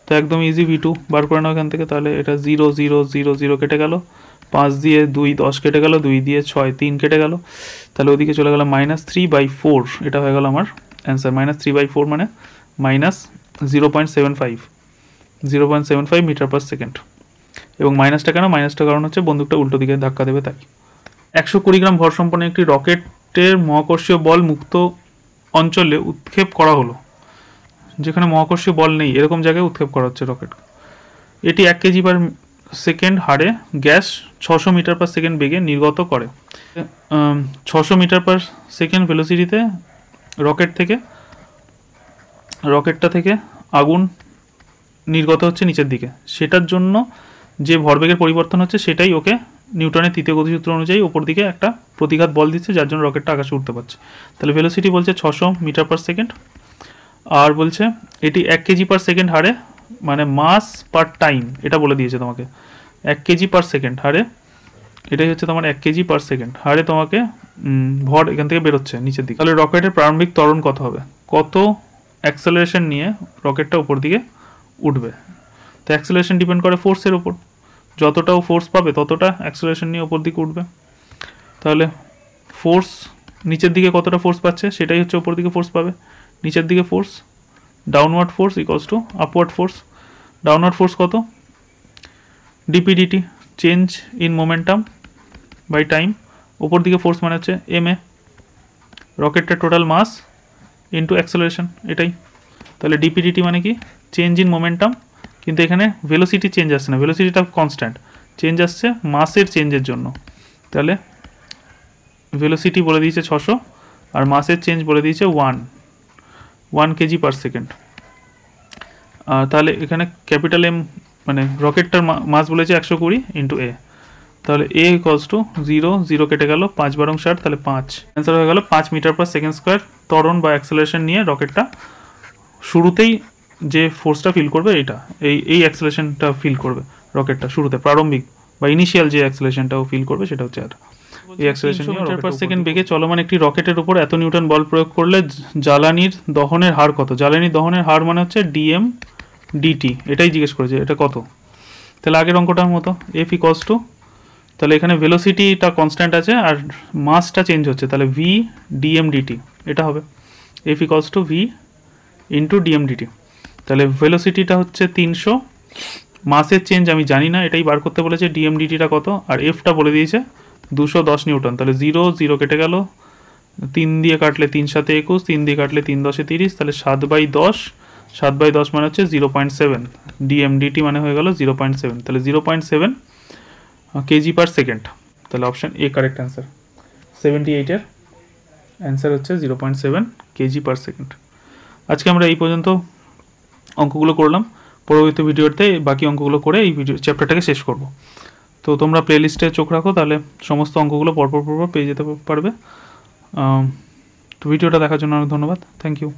তো একদম ইজি V2 বার করে নাও এখান থেকে। তাহলে এটা 0 0 0 0 কেটে গেল, 5 দিয়ে 2 10 কেটে গেল, 2 দিয়ে 6 3 কেটে গেল, তাহলে ওদিকে চলে গেল -3/4, এটা হয়ে গেল আমার অ্যান্সার। -3/4 মানে -0.75 মিটার পার সেকেন্ড। এবং মাইনাসটা কেন, মাইনাসটা কারণ হচ্ছে বন্দুকটা উল্টো দিকে ধাক্কা দেবে তাই। 120 গ্রাম ভর সম্পন্ন একটি রকেটের মহাকর্ষীয় বল মুক্ত অঞ্চলে উৎক্ষেপ করা হলো, যেখানে মহাকর্ষীয় বল নেই এরকম জায়গায় উৎক্ষেপ করা হচ্ছে রকেট। এটি 1 কেজি পার সেকেন্ড হারে গ্যাস 600 মিটার পার সেকেন্ড বেগে নির্গত করে। 600 মিটার পার সেকেন্ড ভেলোসিটিতে রকেটটা থেকে আগুন নির্গত হচ্ছে নিচের দিকে, সেটার জন্য যে ভরবেগের পরিবর্তন হচ্ছে সেটাই ওকে নিউটনের তৃতীয় গতিসূত্র অনুযায়ী ওপর দিকে একটা প্রতিঘাত বল দিচ্ছে, যার জন্য রকেটটা আকাশে উঠতে পারছে। তাহলে ভেলোসিটি বলছে 600 মিটার পার সেকেন্ড, আর বলছে এটি 1 কেজি পার সেকেন্ড হারে, মানে মাস পার টাইম এটা বলে দিয়েছে তোমাকে, 1 কেজি পার সেকেন্ড হারে, এটাই হচ্ছে তোমার 1 কেজি পার সেকেন্ড হারে তোমাকে ভর এখান থেকে বেরোচ্ছে নিচের দিকে। তাহলে রকেটের প্রারম্ভিক ত্বরণ কত হবে, কত অ্যাক্সেলারেশন নিয়ে রকেটটা উপর দিকে উঠবে। তো অ্যাক্সেলারেশন ডিপেন্ড করে ফোর্সের উপর, যতটাও ফোর্স পাবে ততটা অ্যাক্সেলারেশন নিয়ে উপর দিকে উঠবে। তাহলে ফোর্স নিচের দিকে কতটা ফোর্স পাচ্ছে সেটাই হচ্ছে উপর দিকে ফোর্স পাবে। নিচের দিকে force downward force equals to upward force. Downward force কত, d p d t change in momentum by time. উপর দিকে ফোর্স মানে হচ্ছে MA, রকেটটার টোটাল মাস ইন্টু অ্যাক্সেলারেশন, এটাই। তাহলে ডিপিডিটি মানে কি, চেঞ্জ ইন মোমেন্টাম, কিন্তু এখানে ভেলোসিটি চেঞ্জ আসছে না, ভেলোসিটিটা কনস্ট্যান্ট, চেঞ্জ আসছে মাসের চেঞ্জের জন্য। তাহলে ভেলোসিটি বলে দিয়েছে 600 আর মাসের চেঞ্জ বলে দিয়েছে 1 কেজি পার সেকেন্ড। তাহলে এখানে ক্যাপিটাল এম মানে রকেটটার মাস বলেছে 120 ইন্টু এ, তাহলে এ ইকলস টু 0, 0 কেটে গেল, 5 বারং 60, তাহলে 5 অ্যান্সার হয়ে গেল 5 মিটার পার সেকেন্ড স্কোয়ার ত্বরণ বা অ্যাক্সেলারেশন নিয়ে রকেটটা শুরুতেই যে ফোর্সটা ফিল করবে এইটা, এই অ্যাক্সেলারেশনটা ফিল করবে রকেটটা শুরুতে, প্রারম্ভিক বা ইনিশিয়াল যে অ্যাক্সেলারেশনটাও ফিল করবে সেটা হচ্ছে আর এই অ্যাক্সেলারেশন মিটার পার সেকেন্ড বেগে চলমান একটি রকেটের উপর এত নিউটন বল প্রয়োগ করলে জ্বালানির দহনের হার কত? জ্বালানির দহনের হার মানে হচ্ছে ডিএম ডিটি, এটাই জিজ্ঞেস করেছে, এটা কত? তাহলে আগের অঙ্কটার মতো এফ ইকলস টু, তাহলে এখানে ভেলোসিটিটা কনস্ট্যান্ট আছে আর মাসটা চেঞ্জ হচ্ছে, তাহলে ভি ডিএম ডিটি এটা হবে, f equals to v into dm dt. তাহলে ভেলোসিটিটা হচ্ছে 300, মাসের চেঞ্জ আমি জানি না, এটাই বার করতে বলেছে, ডিএম ডিটিটা কত, আর এফটা বলে দিয়েছে 210 নিউটন। তাহলে 0, 0 কেটে গেল, 3 দিয়ে কাটলে 3 7 21, 3 দিয়ে কাটলে 3 10 30, তাহলে 7/10, 7/10 মানে হচ্ছে 0.7, ডিএম ডিটি মানে হয়ে গেল 0.7, তাহলে 0.7 কেজি পার সেকেন্ড। তাহলে অপশান এ কারেক্ট অ্যান্সার, 78-এর অ্যান্সার হচ্ছে 0.7 কেজি পার সেকেন্ড। আজকে আমরা এই পর্যন্ত অঙ্কগুলো করলাম, পরবর্তী ভিডিওতে বাকি অঙ্কগুলো করে এই ভিডিও চ্যাপ্টারটাকে শেষ করব। তো তোমরা প্লেলিস্টে চোখ রাখো, তাহলে সমস্ত অঙ্কগুলো পরপর পেয়ে যেতে পারবে। তো ভিডিওটা দেখার জন্য অনেক ধন্যবাদ, থ্যাংক ইউ।